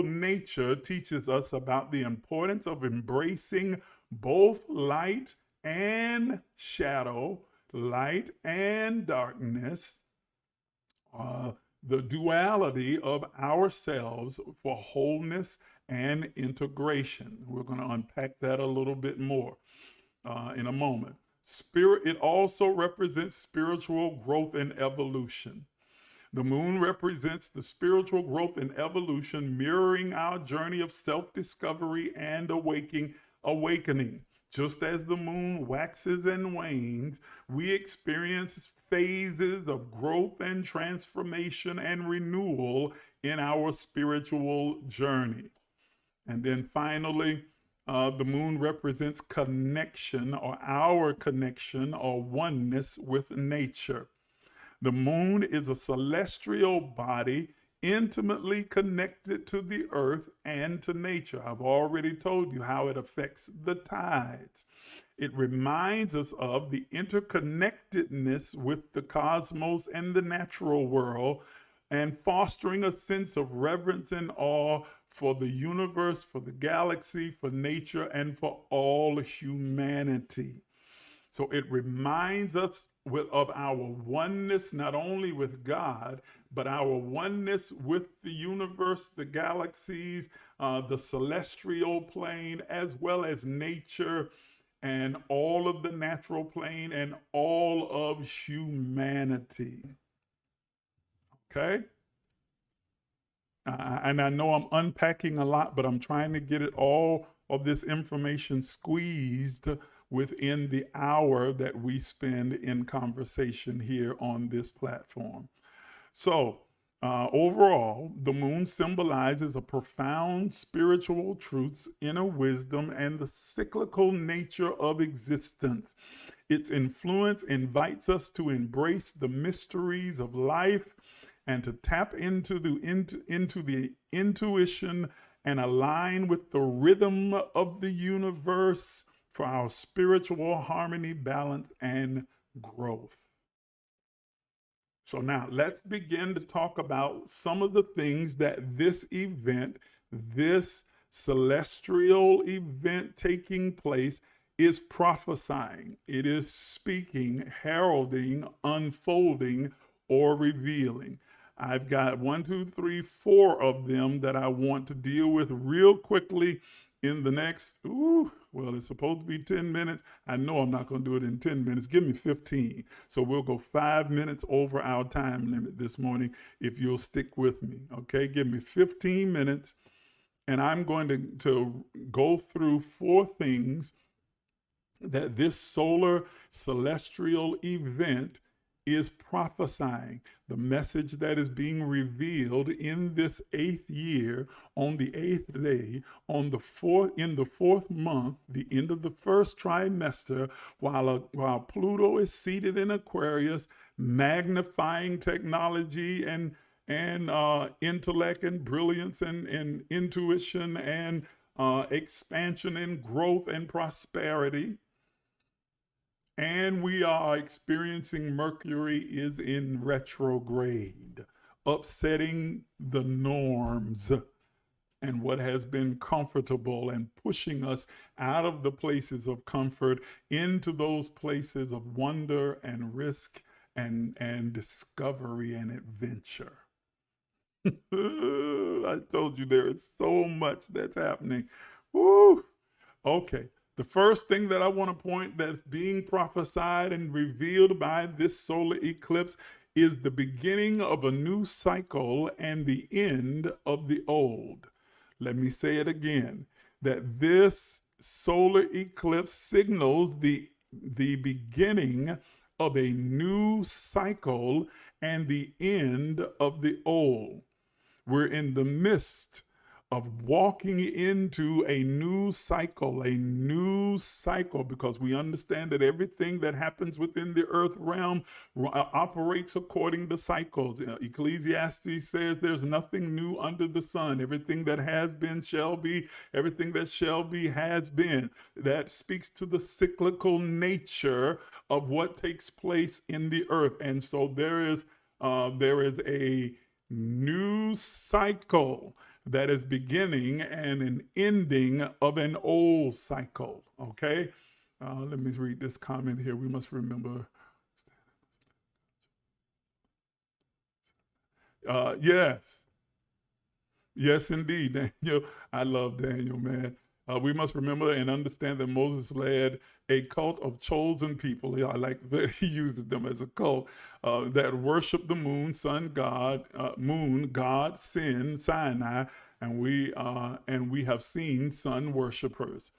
Speaker 3: nature teaches us about the importance of embracing both light and shadow, light and darkness, the duality of ourselves for wholeness and integration. We're going to unpack that a little bit more in a moment. It also represents spiritual growth and evolution. The moon represents the spiritual growth and evolution, mirroring our journey of self-discovery and awakening. Just as the moon waxes and wanes, we experience phases of growth and transformation and renewal in our spiritual journey. And then finally, the moon represents connection, or our connection or oneness with nature. The moon is a celestial body intimately connected to the earth and to nature. I've already told you how it affects the tides. It reminds us of the interconnectedness with the cosmos and the natural world, and fostering a sense of reverence and awe for the universe, for the galaxy, for nature, and for all humanity. So it reminds us of our oneness, not only with God, but our oneness with the universe, the galaxies, the celestial plane, as well as nature and all of the natural plane and all of humanity. Okay? And I know I'm unpacking a lot, but I'm trying to get it all of this information squeezed within the hour that we spend in conversation here on this platform. So overall, the moon symbolizes a profound spiritual truths, inner wisdom, and the cyclical nature of existence. Its influence invites us to embrace the mysteries of life and to tap into the intuition and align with the rhythm of the universe for our spiritual harmony, balance, and growth. So now let's begin to talk about some of the things that this event, this celestial event taking place, is prophesying. It is speaking, heralding, unfolding, or revealing. I've got 4 of them that I want to deal with real quickly in the next, well, it's supposed to be 10 minutes. I know I'm not going to do it in 10 minutes. Give me 15. So we'll go 5 minutes over our time limit this morning if you'll stick with me. Okay, give me 15 minutes. And I'm going to go through 4 things that this solar celestial event is prophesying. The message that is being revealed in this 8th year, on the 8th day, in the 4th month, the end of the 1st trimester, while Pluto is seated in Aquarius, magnifying technology and intellect and brilliance and intuition and expansion and growth and prosperity. And we are experiencing Mercury is in retrograde, upsetting the norms and what has been comfortable and pushing us out of the places of comfort into those places of wonder and risk and discovery and adventure. I told you there is so much that's happening. Woo! Okay. The first thing that I want to point that's being prophesied and revealed by this solar eclipse is the beginning of a new cycle and the end of the old. Let me say it again, that this solar eclipse signals the beginning of a new cycle and the end of the old. We're in the midst of walking into a new cycle, because we understand that everything that happens within the earth realm operates according to cycles. Ecclesiastes says there's nothing new under the sun. Everything that has been shall be, everything that shall be has been. That speaks to the cyclical nature of what takes place in the earth. And so there is a new cycle that is beginning and an ending of an old cycle. Okay, let me read this comment here. We must remember. Yes, indeed, Daniel. I love Daniel, man. We must remember and understand that Moses led a cult of chosen people. I like that he uses them as a cult that worship the moon, sun god, moon god, sin, Sinai, and we have seen sun worshipers.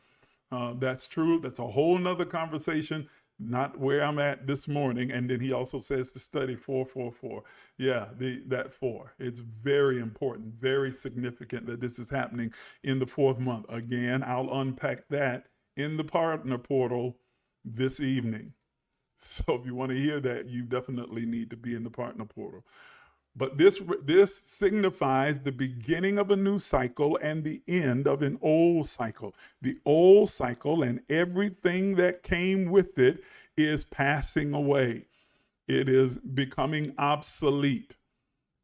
Speaker 3: That's true. That's a whole nother conversation. Not where I'm at this morning. And then he also says to study 444. Yeah, that 4. It's very important, very significant that this is happening in the 4th month. Again, I'll unpack that in the partner portal this evening. So if you want to hear that, you definitely need to be in the partner portal. But this signifies the beginning of a new cycle and the end of an old cycle. The old cycle and everything that came with it is passing away. It is becoming obsolete.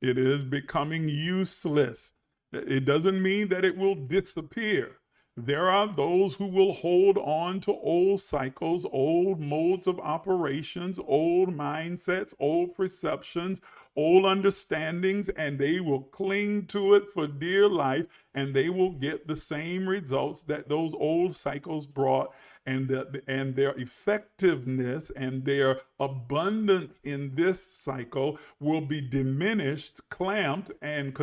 Speaker 3: It is becoming useless. It doesn't mean that it will disappear. There are those who will hold on to old cycles, old modes of operations, old mindsets, old perceptions, old understandings, and they will cling to it for dear life, and they will get the same results that those old cycles brought, and their effectiveness and their abundance in this cycle will be diminished, clamped, and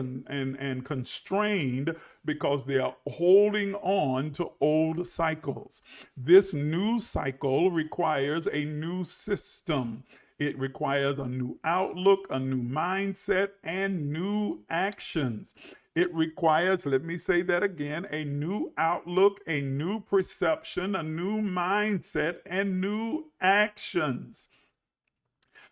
Speaker 3: constrained because they are holding on to old cycles. This new cycle requires a new system. It requires a new outlook, a new mindset, and new actions. It requires, let me say that again, a new outlook, a new perception, a new mindset, and new actions.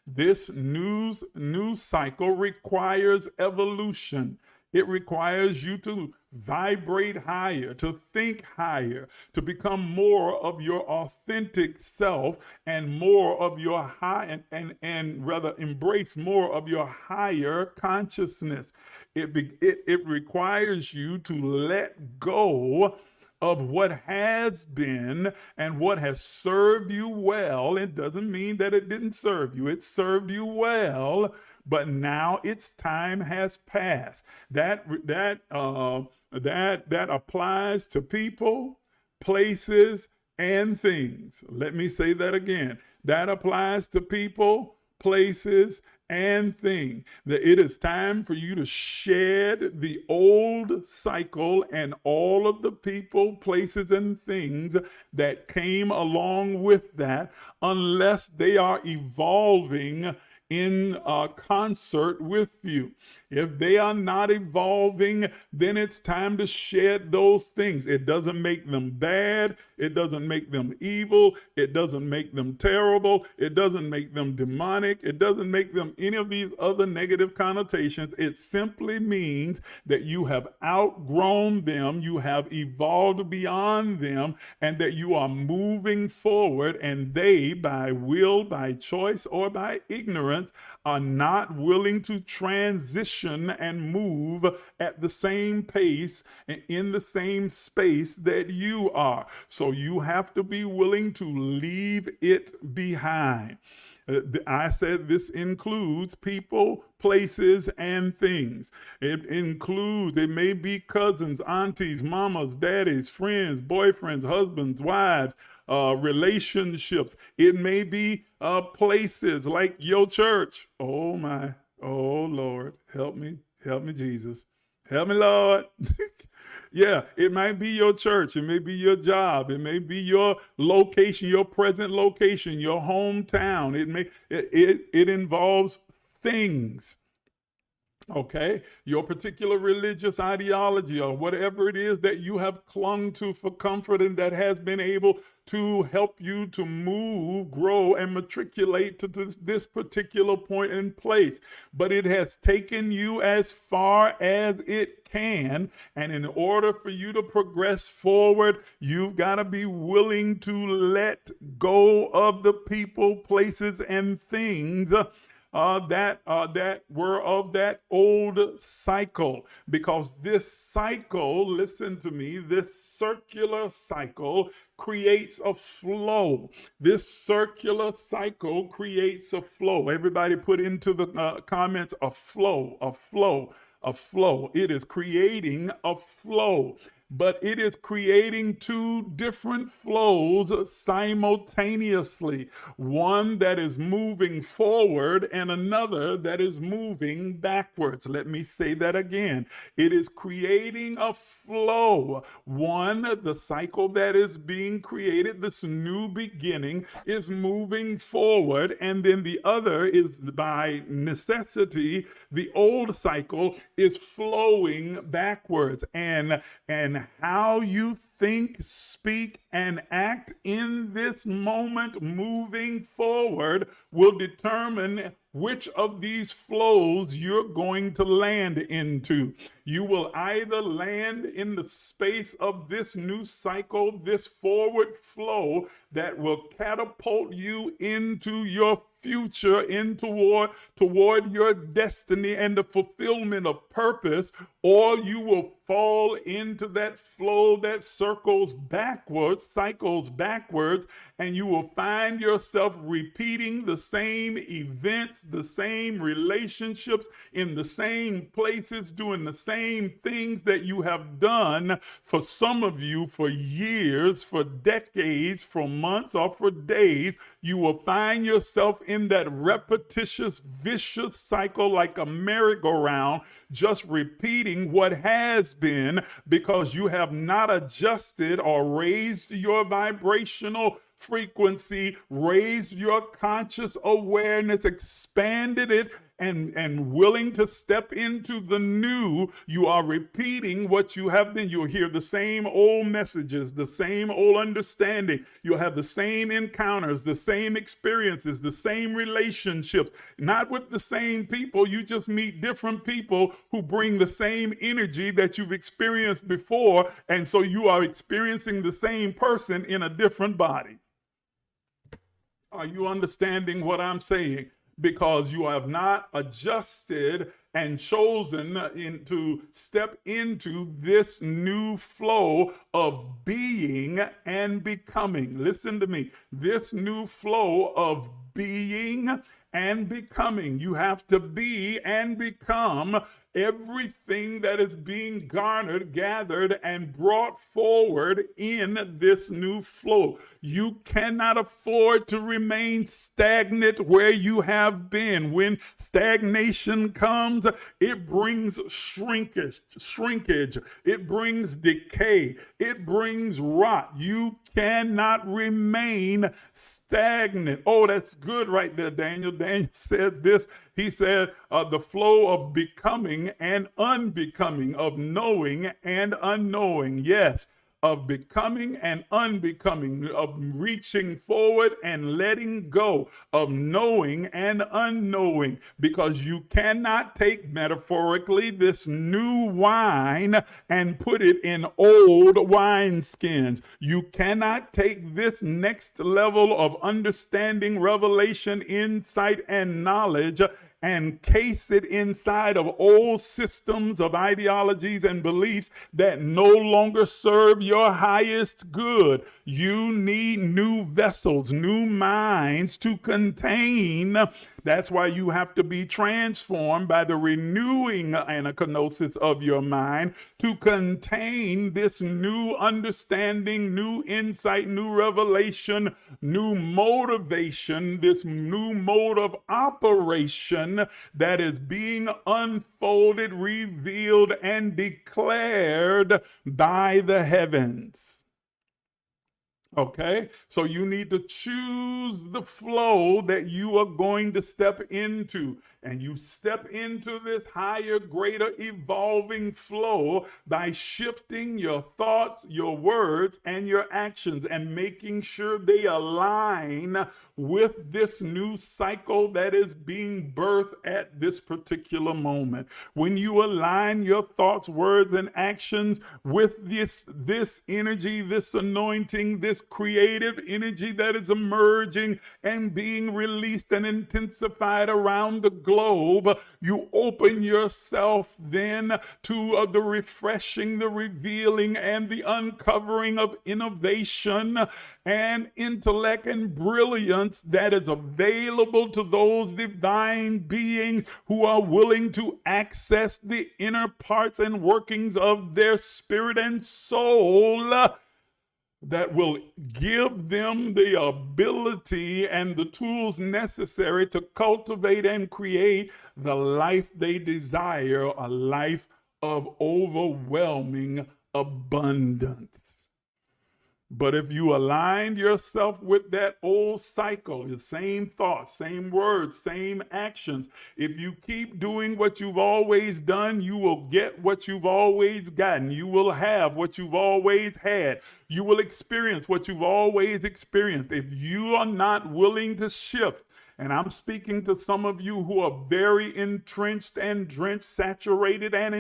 Speaker 3: This new cycle requires evolution. It requires you to vibrate higher, to think higher, to become more of your authentic self and more of your high and rather embrace more of your higher consciousness. It requires you to let go of what has been and what has served you well. It doesn't mean that it didn't serve you. It served you well, but now its time has passed. That applies to people, places, and things. Let me say that again. That applies to people, places, and thing. That it is time for you to shed the old cycle and all of the people, places, and things that came along with that, unless they are evolving in concert with you. If they are not evolving, then it's time to shed those things. It doesn't make them bad. It doesn't make them evil. It doesn't make them terrible. It doesn't make them demonic. It doesn't make them any of these other negative connotations. It simply means that you have outgrown them, you have evolved beyond them, and that you are moving forward, and they, by will, by choice, or by ignorance, are not willing to transition and move at the same pace and in the same space that you are. So you have to be willing to leave it behind. I said this includes people, places, and things. It may be cousins, aunties, mamas, daddies, friends, boyfriends, husbands, wives, relationships. It may be places like your church. Oh my, oh Lord, help me, Jesus. Help me, Lord. Yeah, it might be your church. It may be your job. It may be your location, your present location, your hometown. It involves things. Okay, your particular religious ideology or whatever it is that you have clung to for comfort and that has been able to help you to move, grow, and matriculate to this particular point in place. But it has taken you as far as it can. And in order for you to progress forward, you've got to be willing to let go of the people, places, and things that were of that old cycle. Because this cycle, listen to me, this circular cycle creates a flow. This circular cycle creates a flow. Everybody put into the comments a flow, a flow, a flow. It is creating a flow. But it is creating two different flows simultaneously. One that is moving forward and another that is moving backwards. Let me say that again. It is creating a flow. One, the cycle that is being created, this new beginning, is moving forward. And then the other is, by necessity, the old cycle is flowing backwards. And how you think, speak, and act in this moment moving forward will determine which of these flows you're going to land into. You will either land in the space of this new cycle, this forward flow that will catapult you into your future, toward your destiny and the fulfillment of purpose, or you will fall into that flow that cycles backwards, and you will find yourself repeating the same events, the same relationships, in the same places, doing the same things that you have done, for some of you, for years, for decades, for months, or for days. You will find yourself in that repetitious, vicious cycle like a merry-go-round, just repeating what has been, because you have not adjusted or raised your vibrational frequency, raised your conscious awareness, expanded it, and willing to step into the new. You are repeating what you have been. You'll hear the same old messages, the same old understanding. You'll have the same encounters, the same experiences, the same relationships, not with the same people. You just meet different people who bring the same energy that you've experienced before. And so you are experiencing the same person in a different body. Are you understanding what I'm saying? because you have not adjusted and chosen to step into this new flow of being and becoming. Listen to me. This new flow of being and becoming. You have to be and become everything that is being garnered, gathered, and brought forward in this new flow. You cannot afford to remain stagnant where you have been. When stagnation comes, it brings shrinkage. It brings decay. It brings rot. You cannot remain stagnant. Oh, that's good right there, Daniel. Daniel said this. He said, the flow of becoming and unbecoming, of knowing and unknowing. Yes, of becoming and unbecoming, of reaching forward and letting go, of knowing and unknowing, because you cannot take metaphorically this new wine and put it in old wineskins. You cannot take this next level of understanding, revelation, insight, and knowledge and case it inside of old systems of ideologies and beliefs that no longer serve your highest good. You need new vessels, new minds to contain. That's why you have to be transformed by the renewing anachronosis of your mind to contain this new understanding, new insight, new revelation, new motivation, this new mode of operation that is being unfolded, revealed, and declared by the heavens. Okay, so you need to choose the flow that you are going to step into. And you step into this higher, greater, evolving flow by shifting your thoughts, your words, and your actions and making sure they align with this new cycle that is being birthed at this particular moment. When you align your thoughts, words, and actions with this energy, this anointing, this creative energy that is emerging and being released and intensified around the globe, you open yourself then to the refreshing, the revealing, and the uncovering of innovation and intellect and brilliance that is available to those divine beings who are willing to access the inner parts and workings of their spirit and soul, that will give them the ability and the tools necessary to cultivate and create the life they desire, a life of overwhelming abundance. But if you align yourself with that old cycle, the same thoughts, same words, same actions, if you keep doing what you've always done, you will get what you've always gotten. You will have what you've always had. You will experience what you've always experienced. If you are not willing to shift, and I'm speaking to some of you who are very entrenched and drenched, saturated and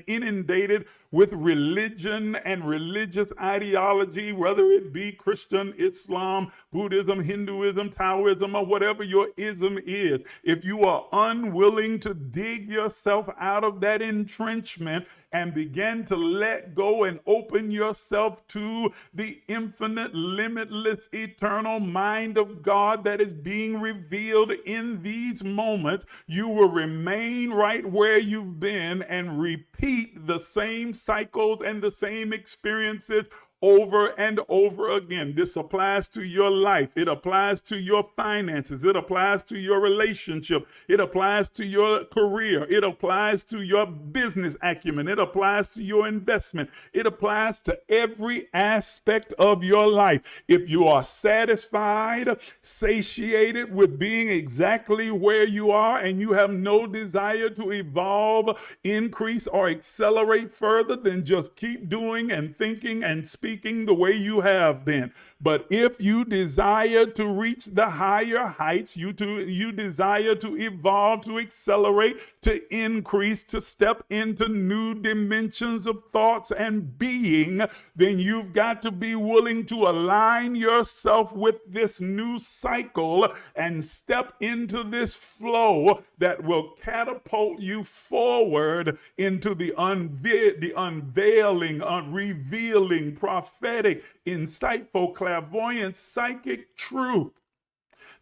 Speaker 3: inundated with religion and religious ideology, whether it be Christian, Islam, Buddhism, Hinduism, Taoism, or whatever your ism is. If you are unwilling to dig yourself out of that entrenchment and begin to let go and open yourself to the infinite, limitless, eternal mind of God that is being revealed in these moments, you will remain right where you've been and repeat the same cycles and the same experiences over and over again. This applies to your life. It applies to your finances. It applies to your relationship. It applies to your career. It applies to your business acumen. It applies to your investment. It applies to every aspect of your life. If you are satisfied, satiated with being exactly where you are, and you have no desire to evolve, increase, or accelerate further, then just keep doing and thinking and speaking speaking the way you have been. But if you desire to reach the higher heights, you desire to evolve, to accelerate, to increase, to step into new dimensions of thoughts and being, then you've got to be willing to align yourself with this new cycle and step into this flow that will catapult you forward into the unveiling, revealing, prophetic, insightful, clairvoyant, psychic truth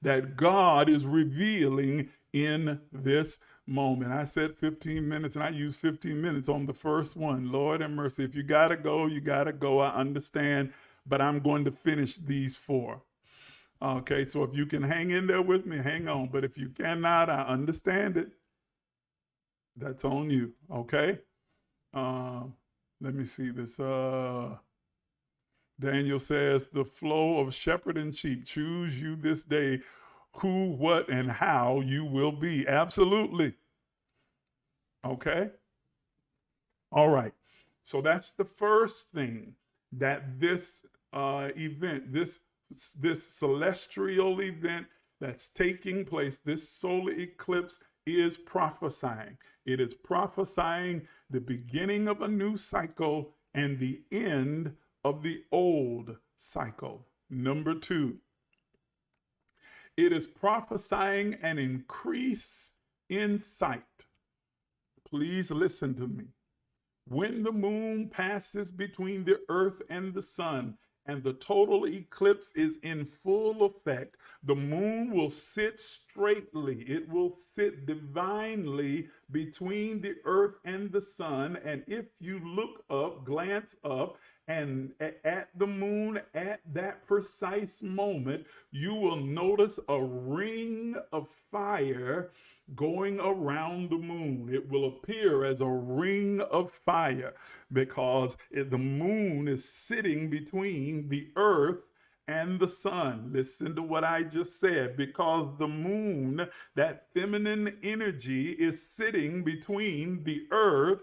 Speaker 3: that God is revealing in this moment. I said 15 minutes and I used 15 minutes on the first one. Lord have mercy. If you gotta go, you gotta go. I understand, but I'm going to finish these 4. Okay, so if you can hang in there with me, hang on. But if you cannot, I understand it. That's on you. Okay. Let me see this. Daniel says, the flow of shepherd and sheep, choose you this day who, what, and how you will be. Absolutely. Okay. All right. So that's the first thing that this event, this celestial event that's taking place, this solar eclipse is prophesying. It is prophesying the beginning of a new cycle and the end of the old cycle. Number 2, it is prophesying an increase in sight. Please listen to me. When the moon passes between the earth and the sun, and the total eclipse is in full effect, the moon will sit straightly. It will sit divinely between the earth and the sun. And if you look up, glance up, and at the moon at that precise moment, you will notice a ring of fire going around the moon. It will appear as a ring of fire because the moon is sitting between the earth and the sun. Listen to what I just said. Because the moon, that feminine energy, is sitting between the earth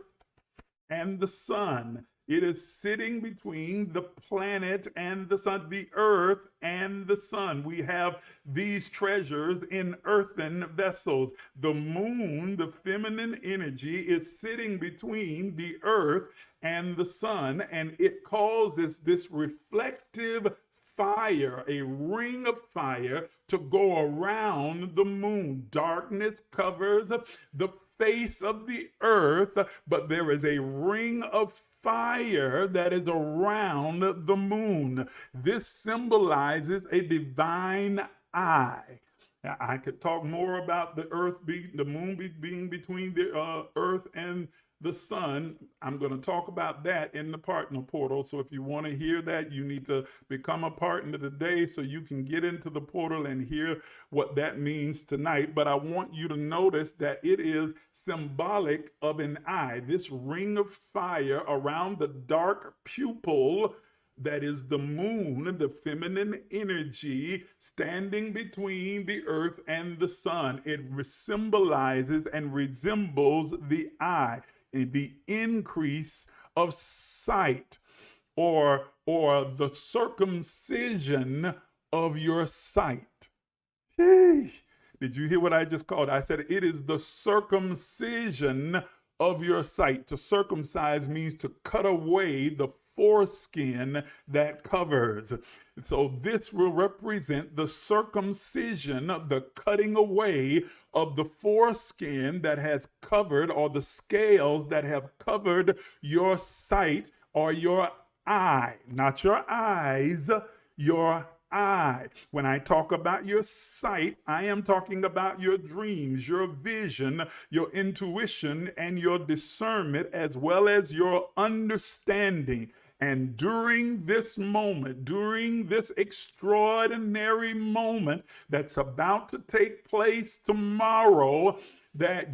Speaker 3: and the sun. It is sitting between the planet and the sun, the earth and the sun. We have these treasures in earthen vessels. The moon, the feminine energy, is sitting between the earth and the sun, and it causes this reflective fire, a ring of fire, to go around the moon. Darkness covers the face of the earth, but there is a ring of fire that is around the moon. This symbolizes a divine eye. Now, I could talk more about the moon being between the earth and the sun. I'm going to talk about that in the partner portal. So if you want to hear that, you need to become a partner today so you can get into the portal and hear what that means tonight. But I want you to notice that it is symbolic of an eye, this ring of fire around the dark pupil that is the moon, the feminine energy standing between the earth and the sun. It symbolizes and resembles the eye, the increase of sight, or the circumcision of your sight. Did you hear what I just called? I said it is the circumcision of your sight. To circumcise means to cut away the foreskin that covers. So this will represent the circumcision, the cutting away of the foreskin that has covered, or the scales that have covered your sight or your eye. Not your eyes, your eye. When I talk about your sight, I am talking about your dreams, your vision, your intuition, and your discernment, as well as your understanding. And during this moment, during this extraordinary moment that's about to take place tomorrow, that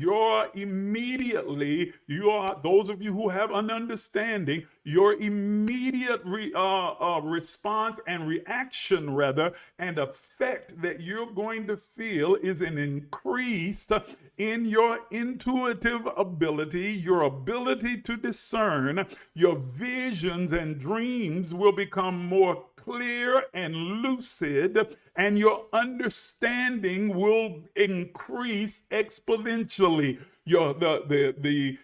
Speaker 3: those of you who have an understanding, your immediate response and reaction, rather, and effect that you're going to feel is an increase in your intuitive ability, your ability to discern. Your visions and dreams will become more clear and lucid, and your understanding will increase exponentially. The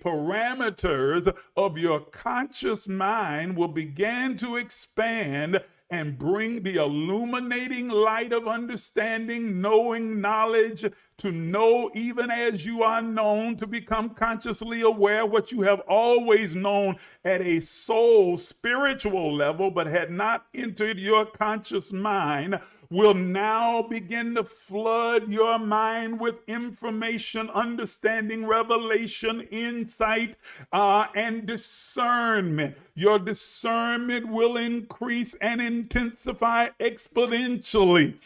Speaker 3: parameters of your conscious mind will begin to expand and bring the illuminating light of understanding, knowing, knowledge, to know even as you are known, to become consciously aware what you have always known at a soul spiritual level but had not entered your conscious mind, will now begin to flood your mind with information, understanding, revelation, insight, and discernment. Your discernment will increase and intensify exponentially.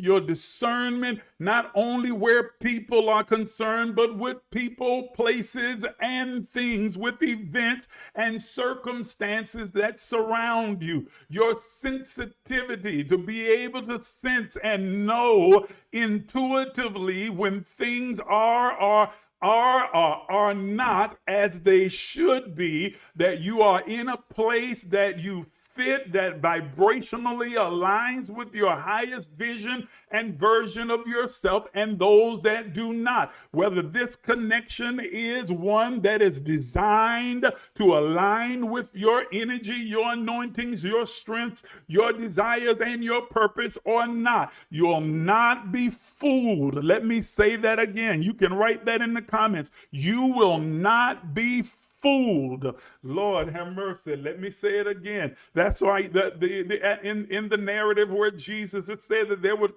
Speaker 3: Your discernment, not only where people are concerned, but with people, places, and things, with events and circumstances that surround you. Your sensitivity to be able to sense and know intuitively when things are not as they should be, that you are in a place that you fit, that vibrationally aligns with your highest vision and version of yourself, and those that do not. Whether this connection is one that is designed to align with your energy, your anointings, your strengths, your desires, and your purpose or not. You'll not be fooled. Let me say that again. You can write that in the comments. You will not be fooled. Lord have mercy. Let me say it again. That's right. In the narrative where Jesus had said that there would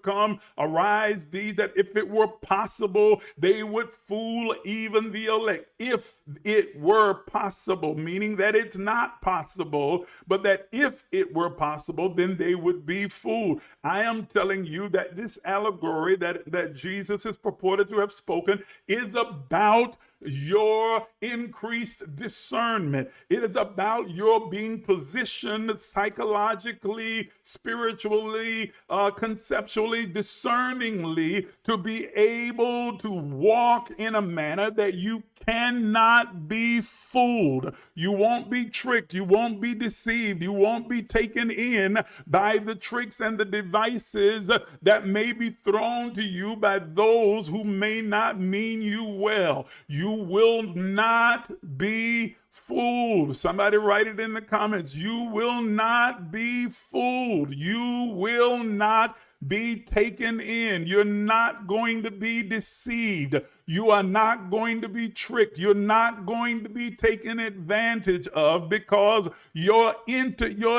Speaker 3: arise these, that if it were possible, they would fool even the elect. If it were possible, meaning that it's not possible, but that if it were possible, then they would be fooled. I am telling you that this allegory that Jesus is purported to have spoken is about your increased discernment. It is about your being positioned psychologically, spiritually, conceptually, discerningly, to be able to walk in a manner that you cannot be fooled. You won't be tricked. You won't be deceived. You won't be taken in by the tricks and the devices that may be thrown to you by those who may not mean you well. You will not be fooled. Somebody write it in the comments. You will not be fooled. You will not be taken in. You're not going to be deceived. You are not going to be tricked. You're not going to be taken advantage of, because your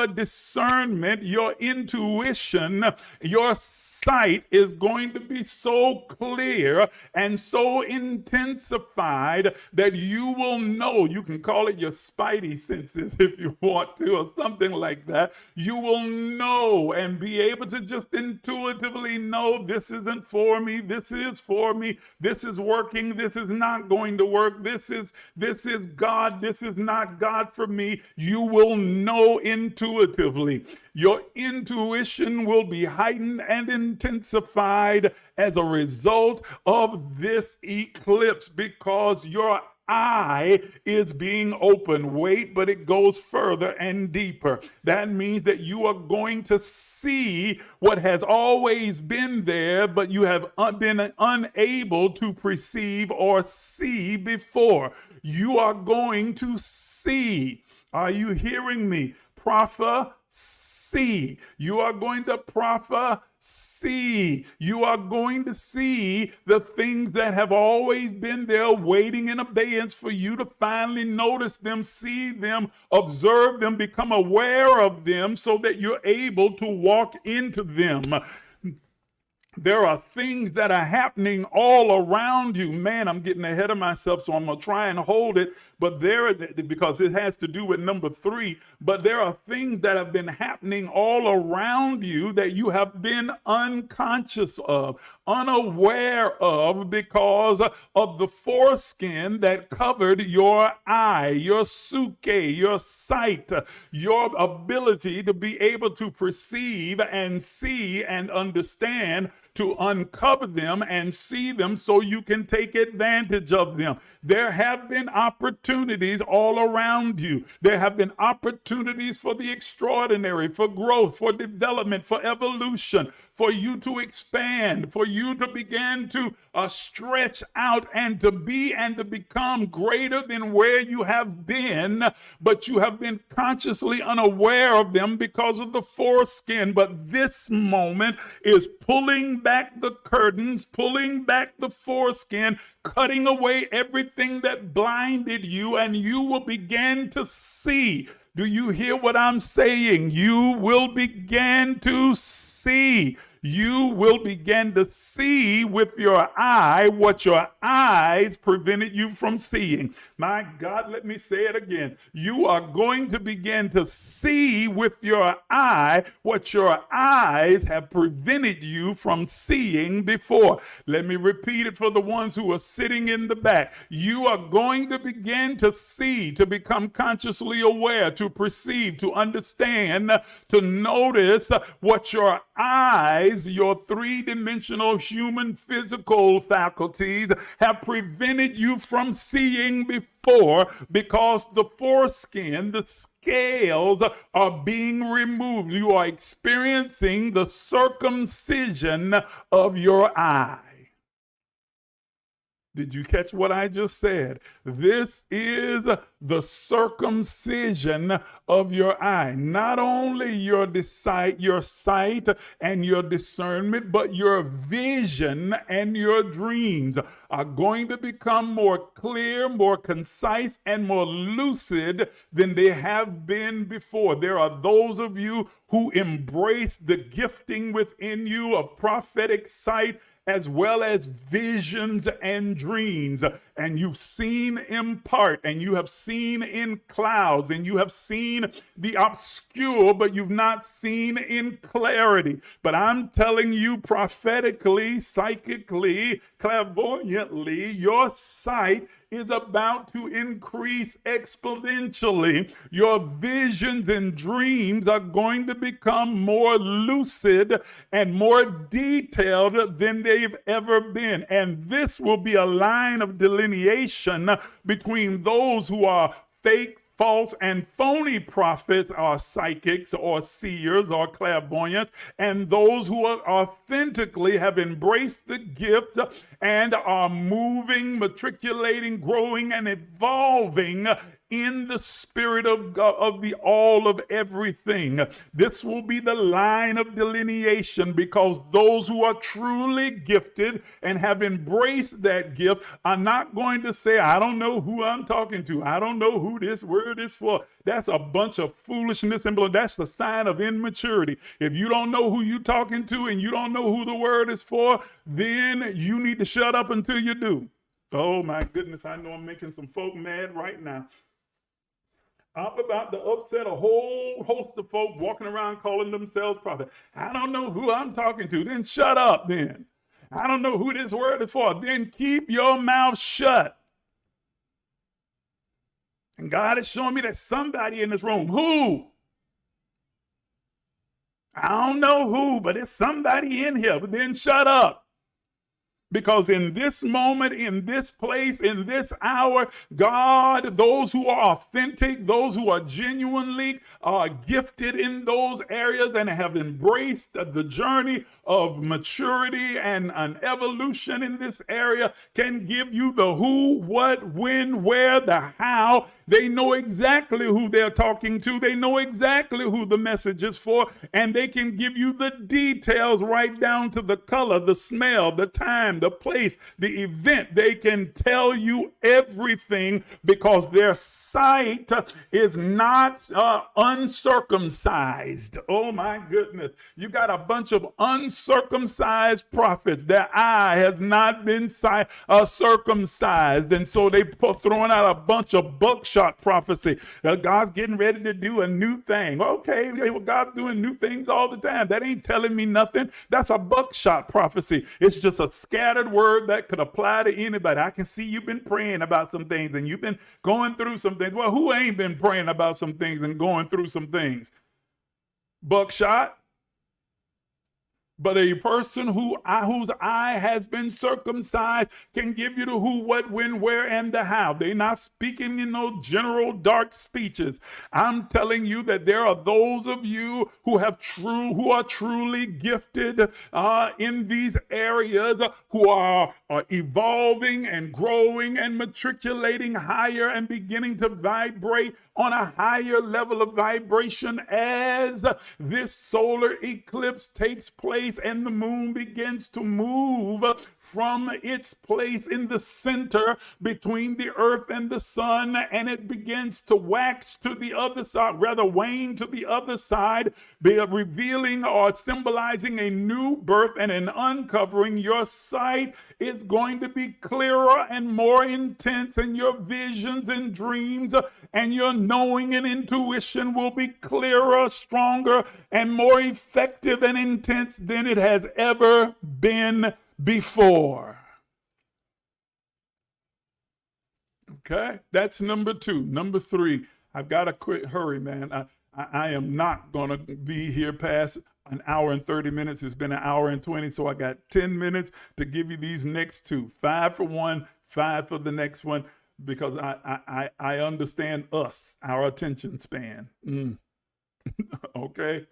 Speaker 3: discernment, your intuition, your sight is going to be so clear and so intensified that you will know. You can call it your spidey senses if you want to, or something like that. You will know and be able to just intuitively know, this isn't for me, this is for me, this is working, this is not going to work, this is God, this is not God for me. You will know intuitively. Your intuition will be heightened and intensified as a result of this eclipse, because your eye is being open. Wait, but it goes further and deeper. That means that you are going to see what has always been there, but you have been unable to perceive or see before. You are going to see. Are you hearing me? Prophecy. You are going to prophesy. You are going to see the things that have always been there, waiting in abeyance for you to finally notice them, see them, observe them, become aware of them, so that you're able to walk into them. There are things that are happening all around you. Man, I'm getting ahead of myself, so I'm going to try and hold it. But because it has to do with number 3, but there are things that have been happening all around you that you have been unconscious of, unaware of, because of the foreskin that covered your eye, your suke, your sight, your ability to be able to perceive and see and understand, to uncover them and see them so you can take advantage of them. There have been opportunities all around you. There have been opportunities for the extraordinary, for growth, for development, for evolution, for you to expand, for you to begin to stretch out and to be and to become greater than where you have been, but you have been consciously unaware of them because of the foreskin. But this moment is pulling back the curtains, pulling back the foreskin, cutting away everything that blinded you, and you will begin to see. Do you hear what I'm saying? You will begin to see. You will begin to see with your eye what your eyes prevented you from seeing. My God, let me say it again. You are going to begin to see with your eye what your eyes have prevented you from seeing before. Let me repeat it for the ones who are sitting in the back. You are going to begin to see, to become consciously aware, to perceive, to understand, to notice what your eyes, your three-dimensional human physical faculties, have prevented you from seeing before, because the foreskin, the scales, are being removed. You are experiencing the circumcision of your eye. Did you catch what I just said? This is the circumcision of your eye. Not only your sight and your discernment, but your vision and your dreams are going to become more clear, more concise, and more lucid than they have been before. There are those of you who embrace the gifting within you of prophetic sight, as well as visions and dreams. And you've seen in part, and you have seen in clouds, and you have seen the obscure, but you've not seen in clarity. But I'm telling you, prophetically, psychically, clairvoyantly, your sight is about to increase exponentially. Your visions and dreams are going to become more lucid and more detailed than they've ever been. And this will be a line of delineation between those who are fake, false, and phony prophets, or psychics, or seers, or clairvoyants, and those who are authentically have embraced the gift and are moving, matriculating, growing, and evolving in the spirit of God, of the all of everything. This will be the line of delineation, because those who are truly gifted and have embraced that gift are not going to say, I don't know who I'm talking to. I don't know who this word is for. That's a bunch of foolishness, and that's the sign of immaturity. If you don't know who you're talking to and you don't know who the word is for, then you need to shut up until you do. Oh my goodness, I know I'm making some folk mad right now. I'm about to upset a whole host of folk walking around calling themselves prophets. I don't know who I'm talking to. Then shut up then. I don't know who this word is for. Then keep your mouth shut. And God is showing me that somebody in this room, who? I don't know who, but it's somebody in here. But then shut up. Because in this moment, in this place, in this hour, God, those who are authentic, those who are genuinely gifted in those areas and have embraced the journey of maturity and an evolution in this area, can give you the who, what, when, where, the how. They know exactly who they're talking to. They know exactly who the message is for, and they can give you the details right down to the color, the smell, the time, the place, the event. They can tell you everything because their sight is not uncircumcised. Oh my goodness. You got a bunch of uncircumcised prophets. Their eye has not been circumcised. And so they throwing out a bunch of buckshot prophecy. God's getting ready to do a new thing. Okay, well, God's doing new things all the time. That ain't telling me nothing. That's a buckshot prophecy. It's just a scattered word that could apply to anybody. I can see you've been praying about some things and you've been going through some things. Well, who ain't been praying about some things and going through some things? Buckshot. But a person whose eye has been circumcised can give you the who, what, when, where, and the how. They're not speaking in those general dark speeches. I'm telling you that there are those of you who are truly gifted in these areas, who are evolving and growing and matriculating higher and beginning to vibrate on a higher level of vibration as this solar eclipse takes place and the moon begins to move from its place in the center between the earth and the sun, and it begins to wax to the other side, rather wane to the other side, revealing or symbolizing a new birth and an uncovering. Your sight is going to be clearer and more intense, and your visions and dreams and your knowing and intuition will be clearer, stronger, and more effective and intense than it has ever been before. Okay, that's number 2. Number 3, I've got to quit. Hurry, man. I am not going to be here past an hour and 30 minutes. It's been an hour and 20, so I got 10 minutes to give you these next 2. 5 for one, 5 for the next one, because I understand our attention span. Okay.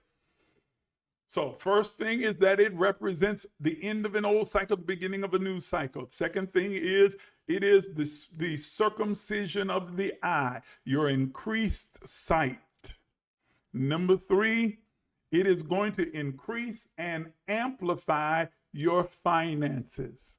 Speaker 3: So first thing is that it represents the end of an old cycle, the beginning of a new cycle. Second thing is it is the circumcision of the eye, your increased sight. Number 3, it is going to increase and amplify your finances.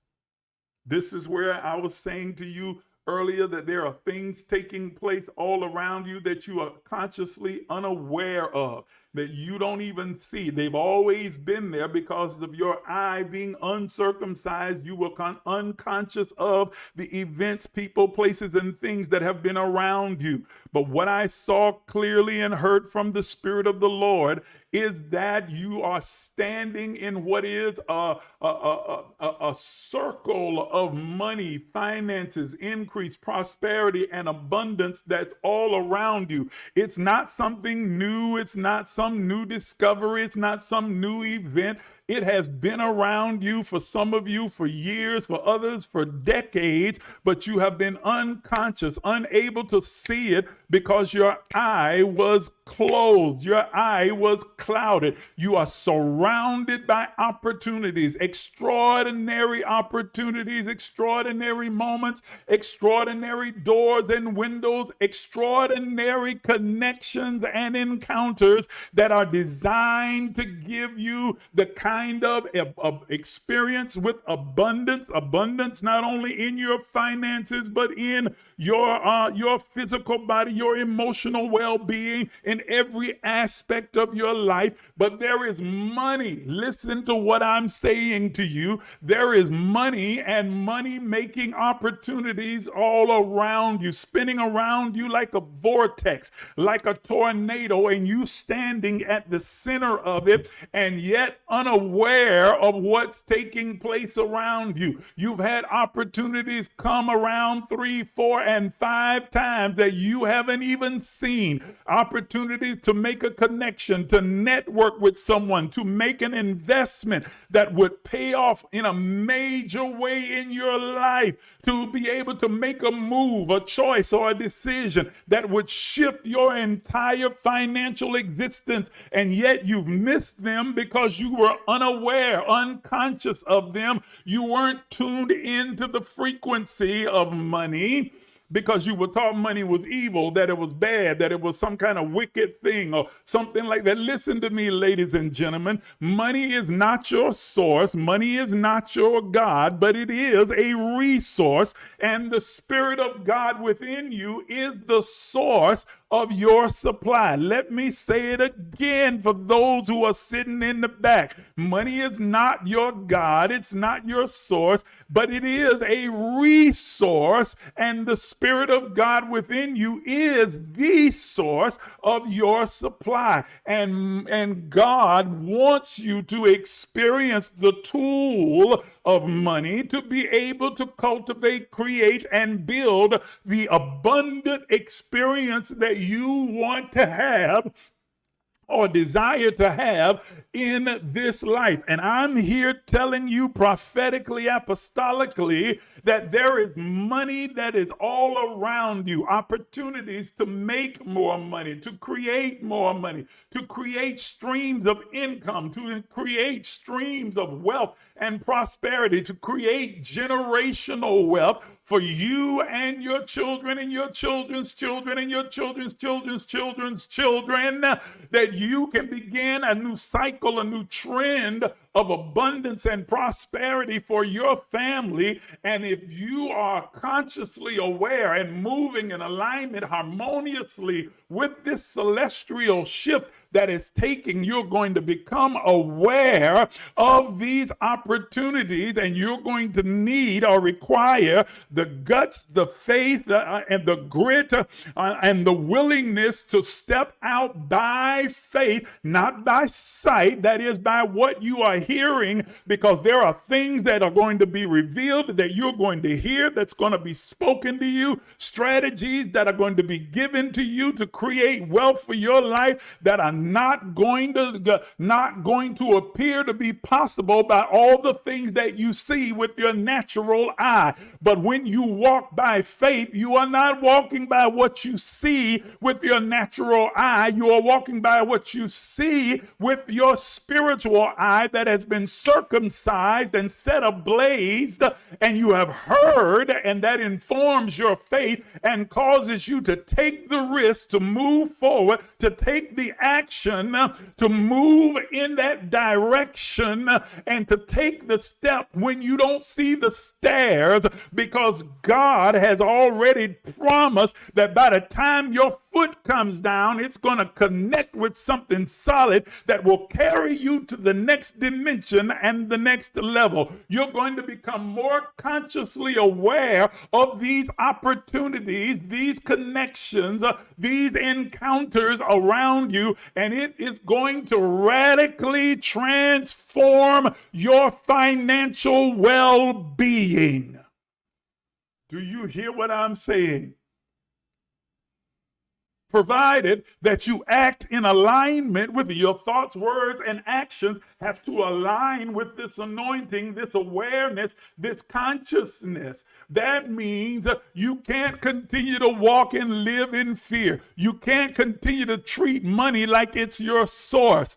Speaker 3: This is where I was saying to you earlier that there are things taking place all around you that you are consciously unaware of, that you don't even see. They've always been there because of your eye being uncircumcised. You were unconscious of the events, people, places, and things that have been around you. But what I saw clearly and heard from the Spirit of the Lord is that you are standing in what is a circle of money, finances, increase, prosperity, and abundance that's all around you. It's not something new. It's not some new discovery. It's not some new event. It has been around you, for some of you for years, for others for decades, but you have been unconscious, unable to see it because your eye was closed. Your eye was clouded. You are surrounded by opportunities, extraordinary moments, extraordinary doors and windows, extraordinary connections and encounters that are designed to give you the kind of experience with abundance not only in your finances but in your physical body, your emotional well-being, in every aspect of your life. But there is money. Listen to what I'm saying to you. There is money and money-making opportunities all around you, spinning around you like a vortex, like a tornado, and you standing at the center of it and yet unaware of what's taking place around you. You've had opportunities come around 3, 4, and 5 times that you haven't even seen. Opportunities to make a connection, to network with someone, to make an investment that would pay off in a major way in your life, to be able to make a move, a choice, or a decision that would shift your entire financial existence, and yet you've missed them because you were unaware, unconscious of them. You weren't tuned into the frequency of money, because you were taught money was evil, that it was bad, that it was some kind of wicked thing or something like that. Listen to me, ladies and gentlemen. Money is not your source. Money is not your God, but it is a resource. And the Spirit of God within you is the source of your supply. Let me say it again for those who are sitting in the back. Money is not your God. It's not your source, but it is a resource, and the Spirit of God within you is the source of your supply. And God wants you to experience the tool of money to be able to cultivate, create, and build the abundant experience that you want to have or desire to have in this life. And I'm here telling you prophetically, apostolically, that there is money that is all around you, opportunities to make more money, to create more money, to create streams of income, to create streams of wealth and prosperity, to create generational wealth for you and your children and your children's children and your children's children's children's children, that you can begin a new cycle, a new trend of abundance and prosperity for your family. And if you are consciously aware and moving in alignment harmoniously with this celestial shift that is taking, you're going to become aware of these opportunities, and you're going to need or require the guts, the faith, and the grit, and the willingness to step out by faith, not by sight. That is by what you are hearing, because there are things that are going to be revealed that you're going to hear, that's going to be spoken to you, strategies that are going to be given to you to create wealth for your life that are not going to appear to be possible by all the things that you see with your natural eye. But when you walk by faith, you are not walking by what you see with your natural eye. You are walking by what you see with your spiritual eye that has been circumcised and set ablaze, and you have heard, and that informs your faith and causes you to take the risk to move forward, to take the action, to move in that direction, and to take the step when you don't see the stairs, because God has already promised that by the time your foot comes down, it's going to connect with something solid that will carry you to the next dimension and the next level. You're going to become more consciously aware of these opportunities, these connections, these encounters around you, and it is going to radically transform your financial well-being. Do you hear what I'm saying? Provided that you act in alignment with your thoughts, words, and actions have to align with this anointing, this awareness, this consciousness. That means you can't continue to walk and live in fear. You can't continue to treat money like it's your source.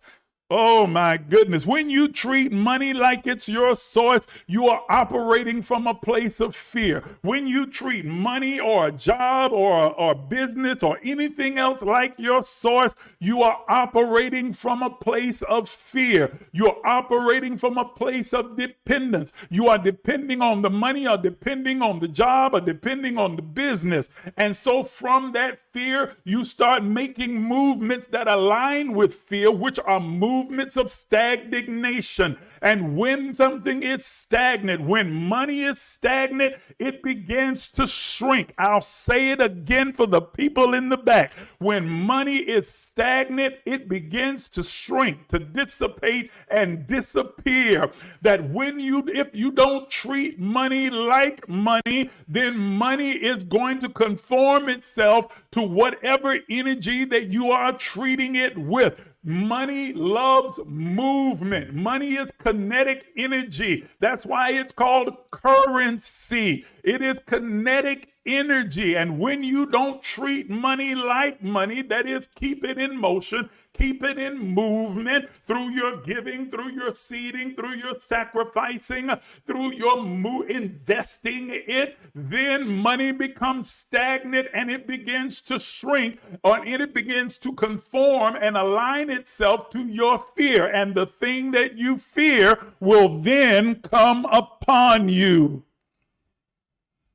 Speaker 3: Oh my goodness. When you treat money like it's your source, you are operating from a place of fear. When you treat money or a job or business or anything else like your source, you are operating from a place of fear. You're operating from a place of dependence. You are depending on the money or depending on the job or depending on the business. And so from that fear, you start making movements that align with fear, which are movements of stagnation. And when something is stagnant, when money is stagnant, it begins to shrink. I'll say it again for the people in the back. When money is stagnant, it begins to shrink, to dissipate and disappear. That if you don't treat money like money, then money is going to conform itself to whatever energy that you are treating it with. Money loves movement. Money is kinetic energy. That's why it's called currency. It is kinetic energy. And when you don't treat money like money, that is, keep it in motion, Keep it in movement through your giving, through your seeding, through your sacrificing, through your investing it. Then money becomes stagnant and it begins to shrink, or it begins to conform and align itself to your fear. And the thing that you fear will then come upon you.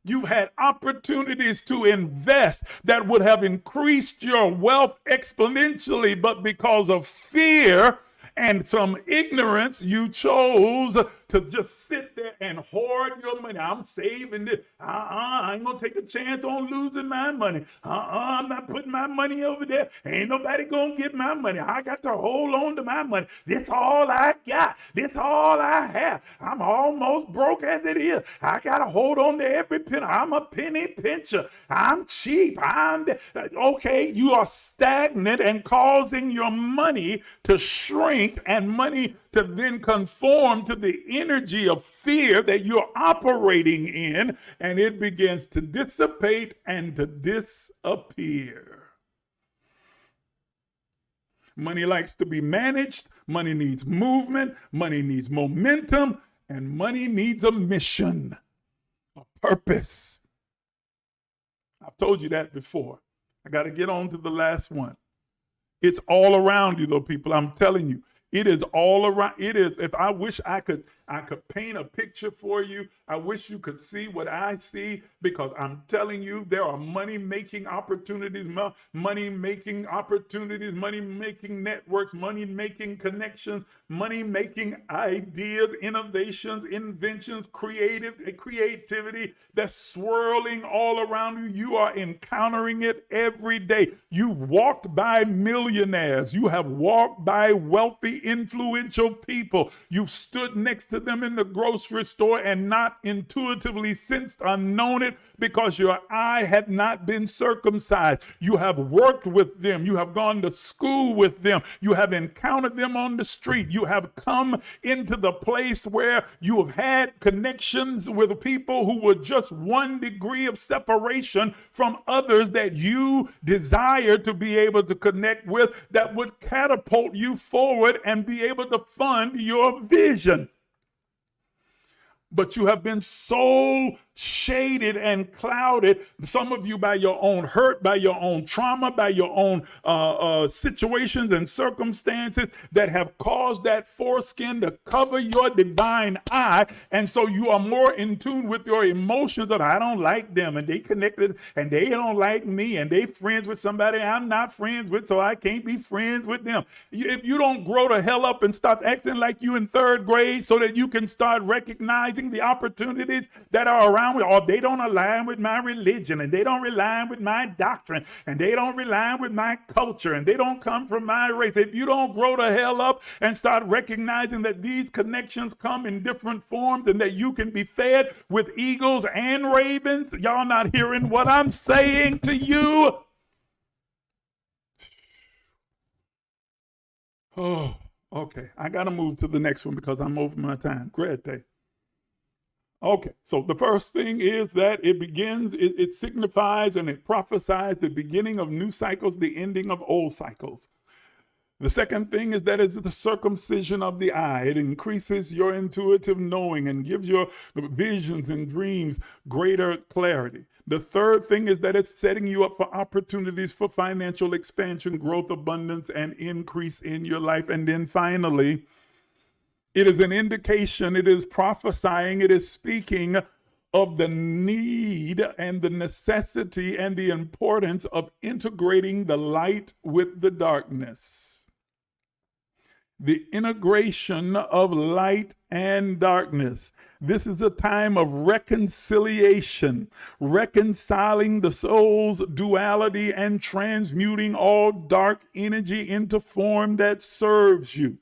Speaker 3: You've had opportunities to invest that would have increased your wealth exponentially, but because of fear and some ignorance, you chose to just sit there and hoard your money. I'm saving this. I ain't gonna take a chance on losing my money. I'm not putting my money over there. Ain't nobody gonna get my money. I got to hold on to my money. That's all I got. That's all I have. I'm almost broke as it is. I gotta hold on to every penny. I'm a penny pincher. I'm cheap. Okay, you are stagnant and causing your money to shrink and money to then conform to the energy of fear that you're operating in, and it begins to dissipate and to disappear. Money likes to be managed. Money needs movement. Money needs momentum. And money needs a mission, a purpose. I've told you that before. I got to get on to the last one. It's all around you, though, people. I'm telling you. It is all around. It is. If I wish I could paint a picture for you. I wish you could see what I see, because I'm telling you, there are money-making opportunities, money-making networks, money-making connections, money-making ideas, innovations, inventions, creativity that's swirling all around you. You are encountering it every day. You've walked by millionaires. You have walked by wealthy, influential people. You've stood next to them in the grocery store and not intuitively sensed or known it because your eye had not been circumcised. You have worked with them. You have gone to school with them. You have encountered them on the street. You have come into the place where you have had connections with people who were just 1 degree of separation from others that you desire to be able to connect with, that would catapult you forward and be able to fund your vision. But you have been so shaded and clouded, some of you by your own hurt, by your own trauma, by your own situations and circumstances that have caused that foreskin to cover your divine eye. And so you are more in tune with your emotions of, I don't like them, and they connected, and they don't like me, and they friends with somebody I'm not friends with, so I can't be friends with them. If you don't grow the hell up and stop acting like you in 3rd grade so that you can start recognizing the opportunities that are around, or they don't align with my religion, and they don't align with my doctrine, and they don't align with my culture, and they don't come from my race. If you don't grow the hell up and start recognizing that these connections come in different forms and that you can be fed with eagles and ravens, y'all not hearing what I'm saying to you? Oh, okay. I got to move to the next one because I'm over my time. Great day. Okay, so the first thing is that it signifies and it prophesies the beginning of new cycles, the ending of old cycles. The second thing is that it's the circumcision of the eye. It increases your intuitive knowing and gives your visions and dreams greater clarity. The third thing is that it's setting you up for opportunities for financial expansion, growth, abundance, and increase in your life. And then finally, it is an indication, it is prophesying, it is speaking of the need and the necessity and the importance of integrating the light with the darkness. The integration of light and darkness. This is a time of reconciliation, reconciling the soul's duality and transmuting all dark energy into form that serves you.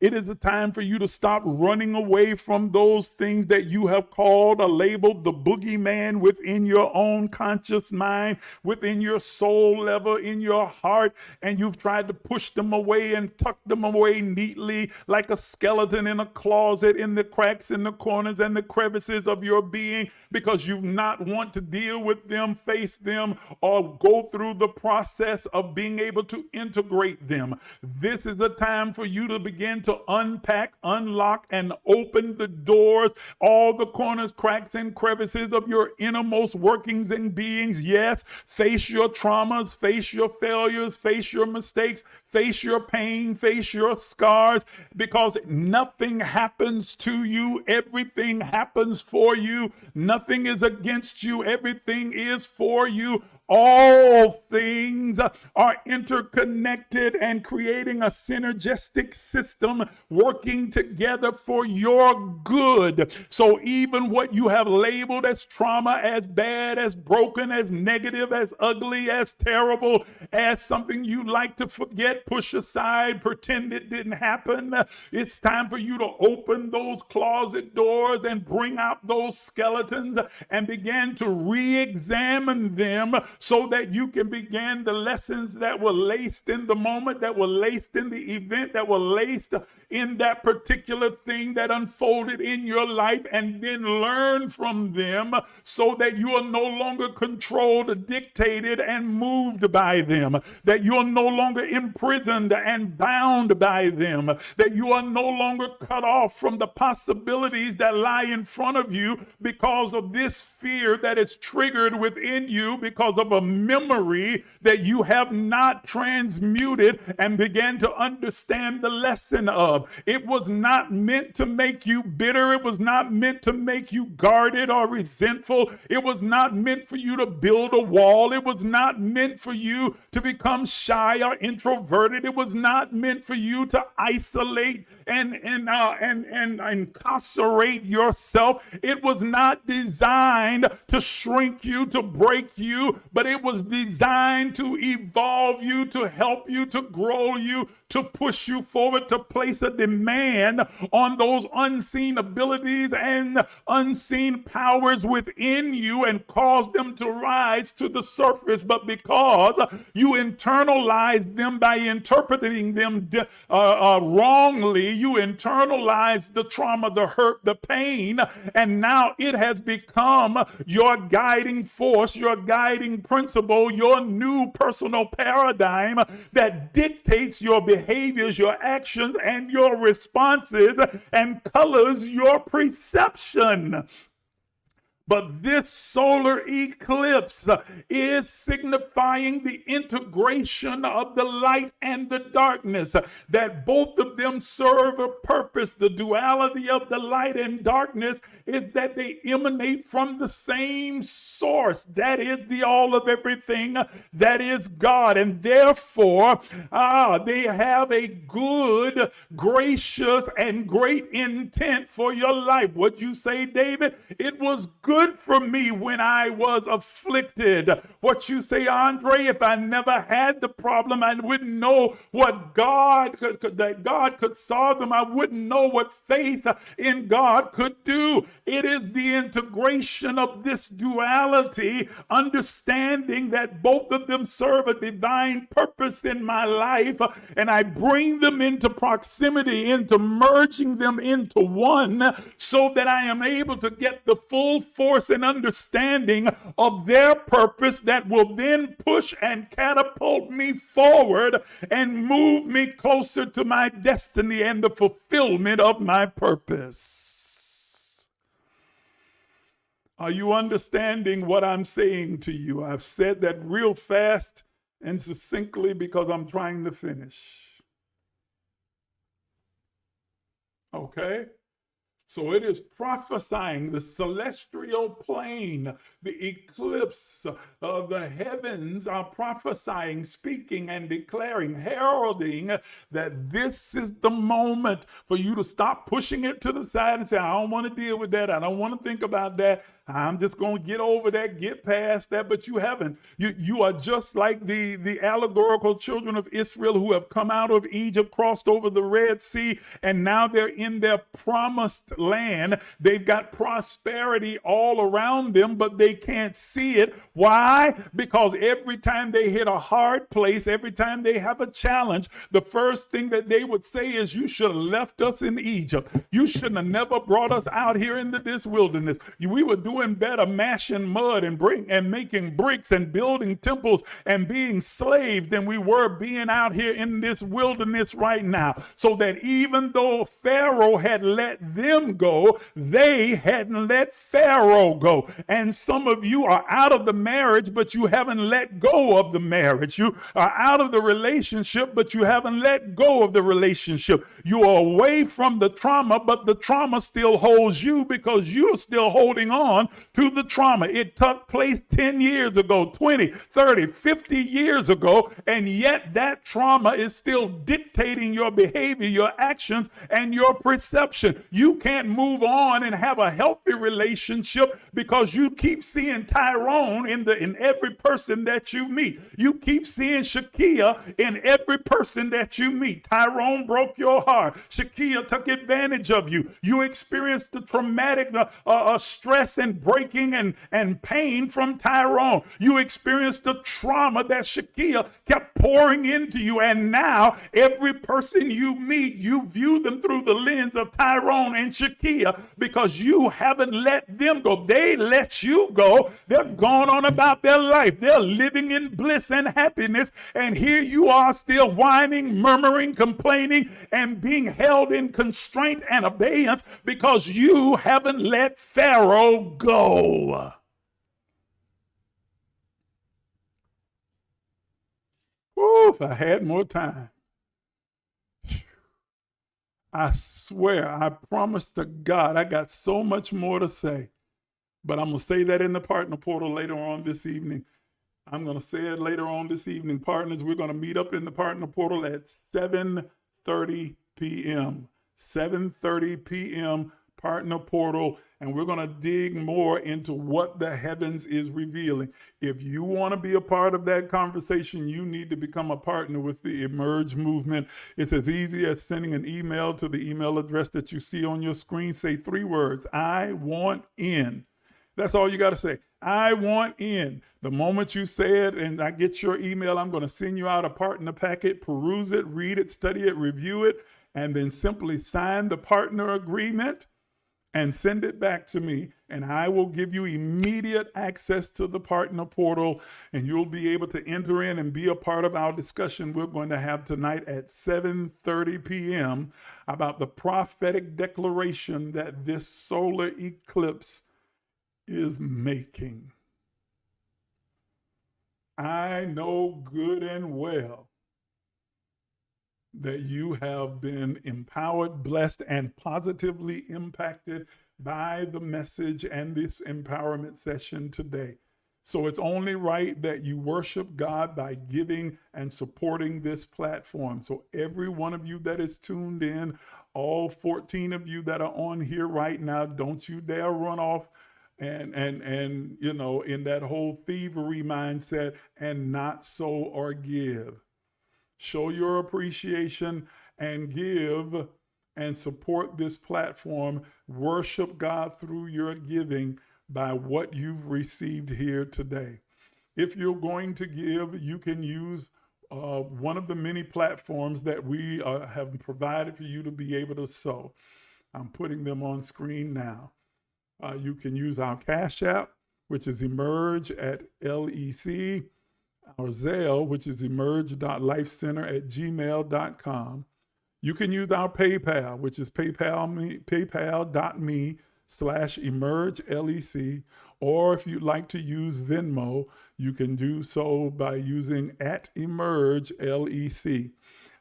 Speaker 3: It is a time for you to stop running away from those things that you have called or labeled the boogeyman within your own conscious mind, within your soul level, in your heart, and you've tried to push them away and tuck them away neatly neatly like a skeleton in a closet in the cracks, in the corners, and the crevices of your being because you not want to deal with them, face them, or go through the process of being able to integrate them. This is a time for you to begin to unpack, unlock, and open the doors, all the corners, cracks, and crevices of your innermost workings and beings. Yes, face your traumas, face your failures, face your mistakes, face your pain, face your scars, because nothing happens to you. Everything happens for you. Nothing is against you. Everything is for you. All things are interconnected and creating a synergistic system working together for your good. So even what you have labeled as trauma, as bad, as broken, as negative, as ugly, as terrible, as something you like to forget, push aside, pretend it didn't happen, it's time for you to open those closet doors and bring out those skeletons and begin to re-examine them so that you can begin the lessons that were laced in the moment, that were laced in the event, that were laced in that particular thing that unfolded in your life, and then learn from them so that you are no longer controlled, dictated, and moved by them, that you are no longer imprisoned and bound by them, that you are no longer cut off from the possibilities that lie in front of you because of this fear that is triggered within you because of a memory that you have not transmuted and began to understand the lesson of. It was not meant to make you bitter. It was not meant to make you guarded or resentful. It was not meant for you to build a wall. It was not meant for you to become shy or introverted. It was not meant for you to isolate and incarcerate yourself. It was not designed to shrink you, to break you, but it was designed to evolve you, to help you, to grow you, to push you forward, to place a demand on those unseen abilities and unseen powers within you and cause them to rise to the surface. But because you internalized them by interpreting them wrongly, you internalized the trauma, the hurt, the pain, and now it has become your guiding force, your guiding principle, your new personal paradigm that dictates your behaviors, your actions, and your responses and colors your perception. But this solar eclipse is signifying the integration of the light and the darkness, that both of them serve a purpose. The duality of the light and darkness is that they emanate from the same source. That is the all of everything, that is God. And therefore, they have a good, gracious, and great intent for your life. What you say, David? It was good for me when I was afflicted. What you say, Andre? If I never had the problem, I wouldn't know what that God could solve them. I wouldn't know what faith in God could do. It is the integration of this duality, understanding that both of them serve a divine purpose in my life, and I bring them into proximity, into merging them into one, so that I am able to get the full force and understanding of their purpose that will then push and catapult me forward and move me closer to my destiny and the fulfillment of my purpose. Are you understanding what I'm saying to you? I've said that real fast and succinctly because I'm trying to finish. Okay? So it is prophesying the celestial plane, the eclipse of the heavens are prophesying, speaking, and declaring, heralding that this is the moment for you to stop pushing it to the side and say, I don't want to deal with that. I don't want to think about that. I'm just going to get over that, get past that. But you haven't. You are just like the allegorical children of Israel who have come out of Egypt, crossed over the Red Sea, and now they're in their promised promised land. They've got prosperity all around them, but they can't see it. Why? Because every time they hit a hard place, every time they have a challenge, the first thing that they would say is, you should have left us in Egypt. You shouldn't have never brought us out here into this wilderness. We were doing better mashing mud and making bricks and building temples and being slaves than we were being out here in this wilderness right now. So that even though Pharaoh had let them go, they hadn't let Pharaoh go. And some of you are out of the marriage, but you haven't let go of the marriage. You are out of the relationship, but you haven't let go of the relationship. You are away from the trauma, but the trauma still holds you because you're still holding on to the trauma. It took place 10 years ago, 20, 30, 50 years ago, and yet that trauma is still dictating your behavior, your actions, and your perception. You can't move on and have a healthy relationship because you keep seeing Tyrone in every person that you meet. You keep seeing Shakia in every person that you meet. Tyrone broke your heart. Shakia took advantage of you. You experienced the traumatic stress and breaking and pain from Tyrone. You experienced the trauma that Shakia kept pouring into you. And now every person you meet, you view them through the lens of Tyrone and Shakia because you haven't let them go. They let you go. They're gone on about their life. They're living in bliss and happiness. And here you are still whining, murmuring, complaining, and being held in constraint and abeyance because you haven't let Pharaoh go. Ooh, if I had more time. I swear, I promise to God, I got so much more to say. But I'm going to say that in the partner portal later on this evening. I'm going to say it later on this evening. Partners, we're going to meet up in the partner portal at 7:30 p.m. 7:30 p.m. partner portal, and we're going to dig more into what the heavens is revealing. If you want to be a part of that conversation, you need to become a partner with the Emerge movement. It's as easy as sending an email to the email address that you see on your screen. Say 3 words, I want in. That's all you got to say. I want in. The moment you say it and I get your email, I'm going to send you out a partner packet, peruse it, read it, study it, review it, and then simply sign the partner agreement and send it back to me, and I will give you immediate access to the partner portal, and you'll be able to enter in and be a part of our discussion we're going to have tonight at 7:30 p.m. about the prophetic declaration that this solar eclipse is making. I know good and well that you have been empowered, blessed, and positively impacted by the message and this empowerment session today. So it's only right that you worship God by giving and supporting this platform. So every one of you that is tuned in, all 14 of you that are on here right now, don't you dare run off and you know, in that whole thievery mindset and not sow or give. Show your appreciation and give and support this platform. Worship God through your giving by what you've received here today. If you're going to give, you can use one of the many platforms that we have provided for you to be able to sow. I'm putting them on screen now. You can use our Cashapp, which is emerge.lifecenter. Our Zelle, which is emerge.lifecenter@gmail.com. You can use our PayPal, which is paypal.me/emergelec. Or if you'd like to use Venmo, you can do so by using @emergelec.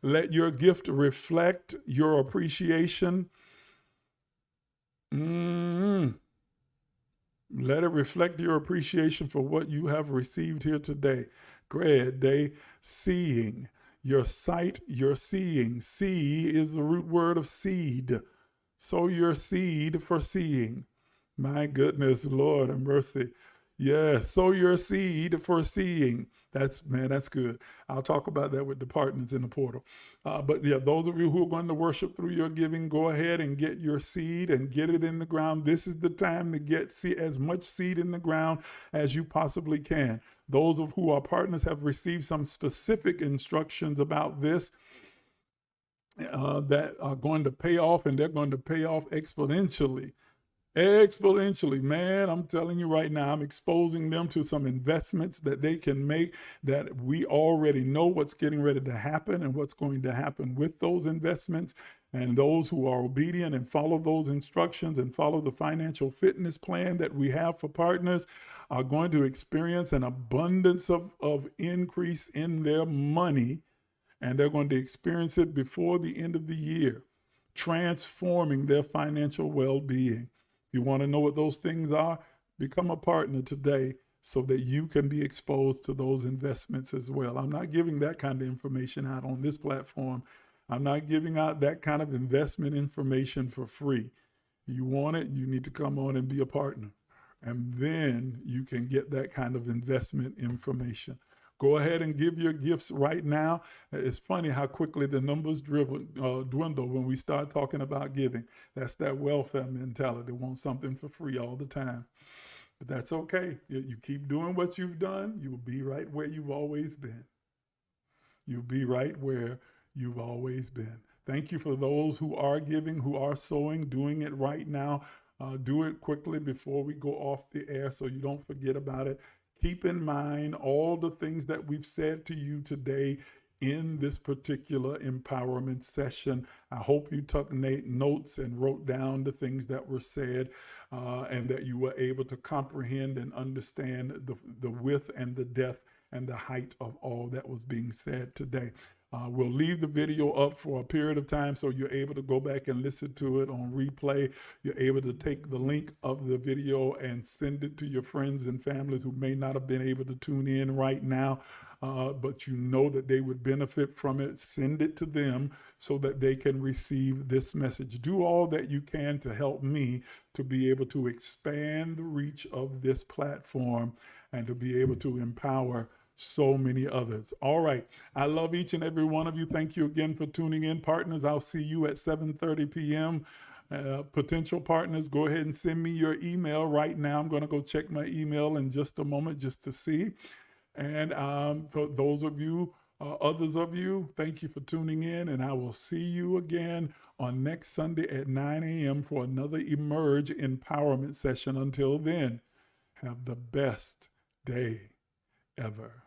Speaker 3: Let your gift reflect your appreciation. Let it reflect your appreciation for what you have received here today. Great day, seeing. Your sight, your seeing. See is the root word of seed. Sow your seed for seeing. My goodness, Lord have mercy. Yes, sow your seed for seeing. That's good. I'll talk about that with the partners in the portal. But yeah, those of you who are going to worship through your giving, go ahead and get your seed and get it in the ground. This is the time to get as much seed in the ground as you possibly can. Those of who are partners have received some specific instructions about this that are going to pay off, and they're going to pay off exponentially. Exponentially, man, I'm telling you right now, I'm exposing them to some investments that they can make that we already know what's getting ready to happen and what's going to happen with those investments. And those who are obedient and follow those instructions and follow the financial fitness plan that we have for partners are going to experience an abundance of increase in their money, and they're going to experience it before the end of the year, transforming their financial well-being. You want to know what those things are? Become a partner today so that you can be exposed to those investments as well. I'm not giving that kind of information out on this platform. I'm not giving out that kind of investment information for free. You want it, you need to come on and be a partner. And then you can get that kind of investment information. Go ahead and give your gifts right now. It's funny how quickly the numbers dwindle when we start talking about giving. That's that welfare mentality. They want something for free all the time. But that's okay. You keep doing what you've done, you'll be right where you've always been. You'll be right where you've always been. Thank you for those who are giving, who are sowing, doing it right now. Do it quickly before we go off the air so you don't forget about it. Keep in mind all the things that we've said to you today in this particular empowerment session. I hope you took notes and wrote down the things that were said and that you were able to comprehend and understand the width and the depth and the height of all that was being said today. We'll leave the video up for a period of time so you're able to go back and listen to it on replay. You're able to take the link of the video and send it to your friends and families who may not have been able to tune in right now, but you know that they would benefit from it. Send it to them so that they can receive this message. Do all that you can to help me to be able to expand the reach of this platform and to be able to empower so many others. All right. I love each and every one of you. Thank you again for tuning in, partners. I'll see you at 7:30 p.m. Potential partners, go ahead and send me your email right now. I'm going to go check my email in just a moment just to see. And for those of you, others of you, thank you for tuning in. And I will see you again on next Sunday at 9 a.m. for another Emerge empowerment session. Until then, have the best day ever.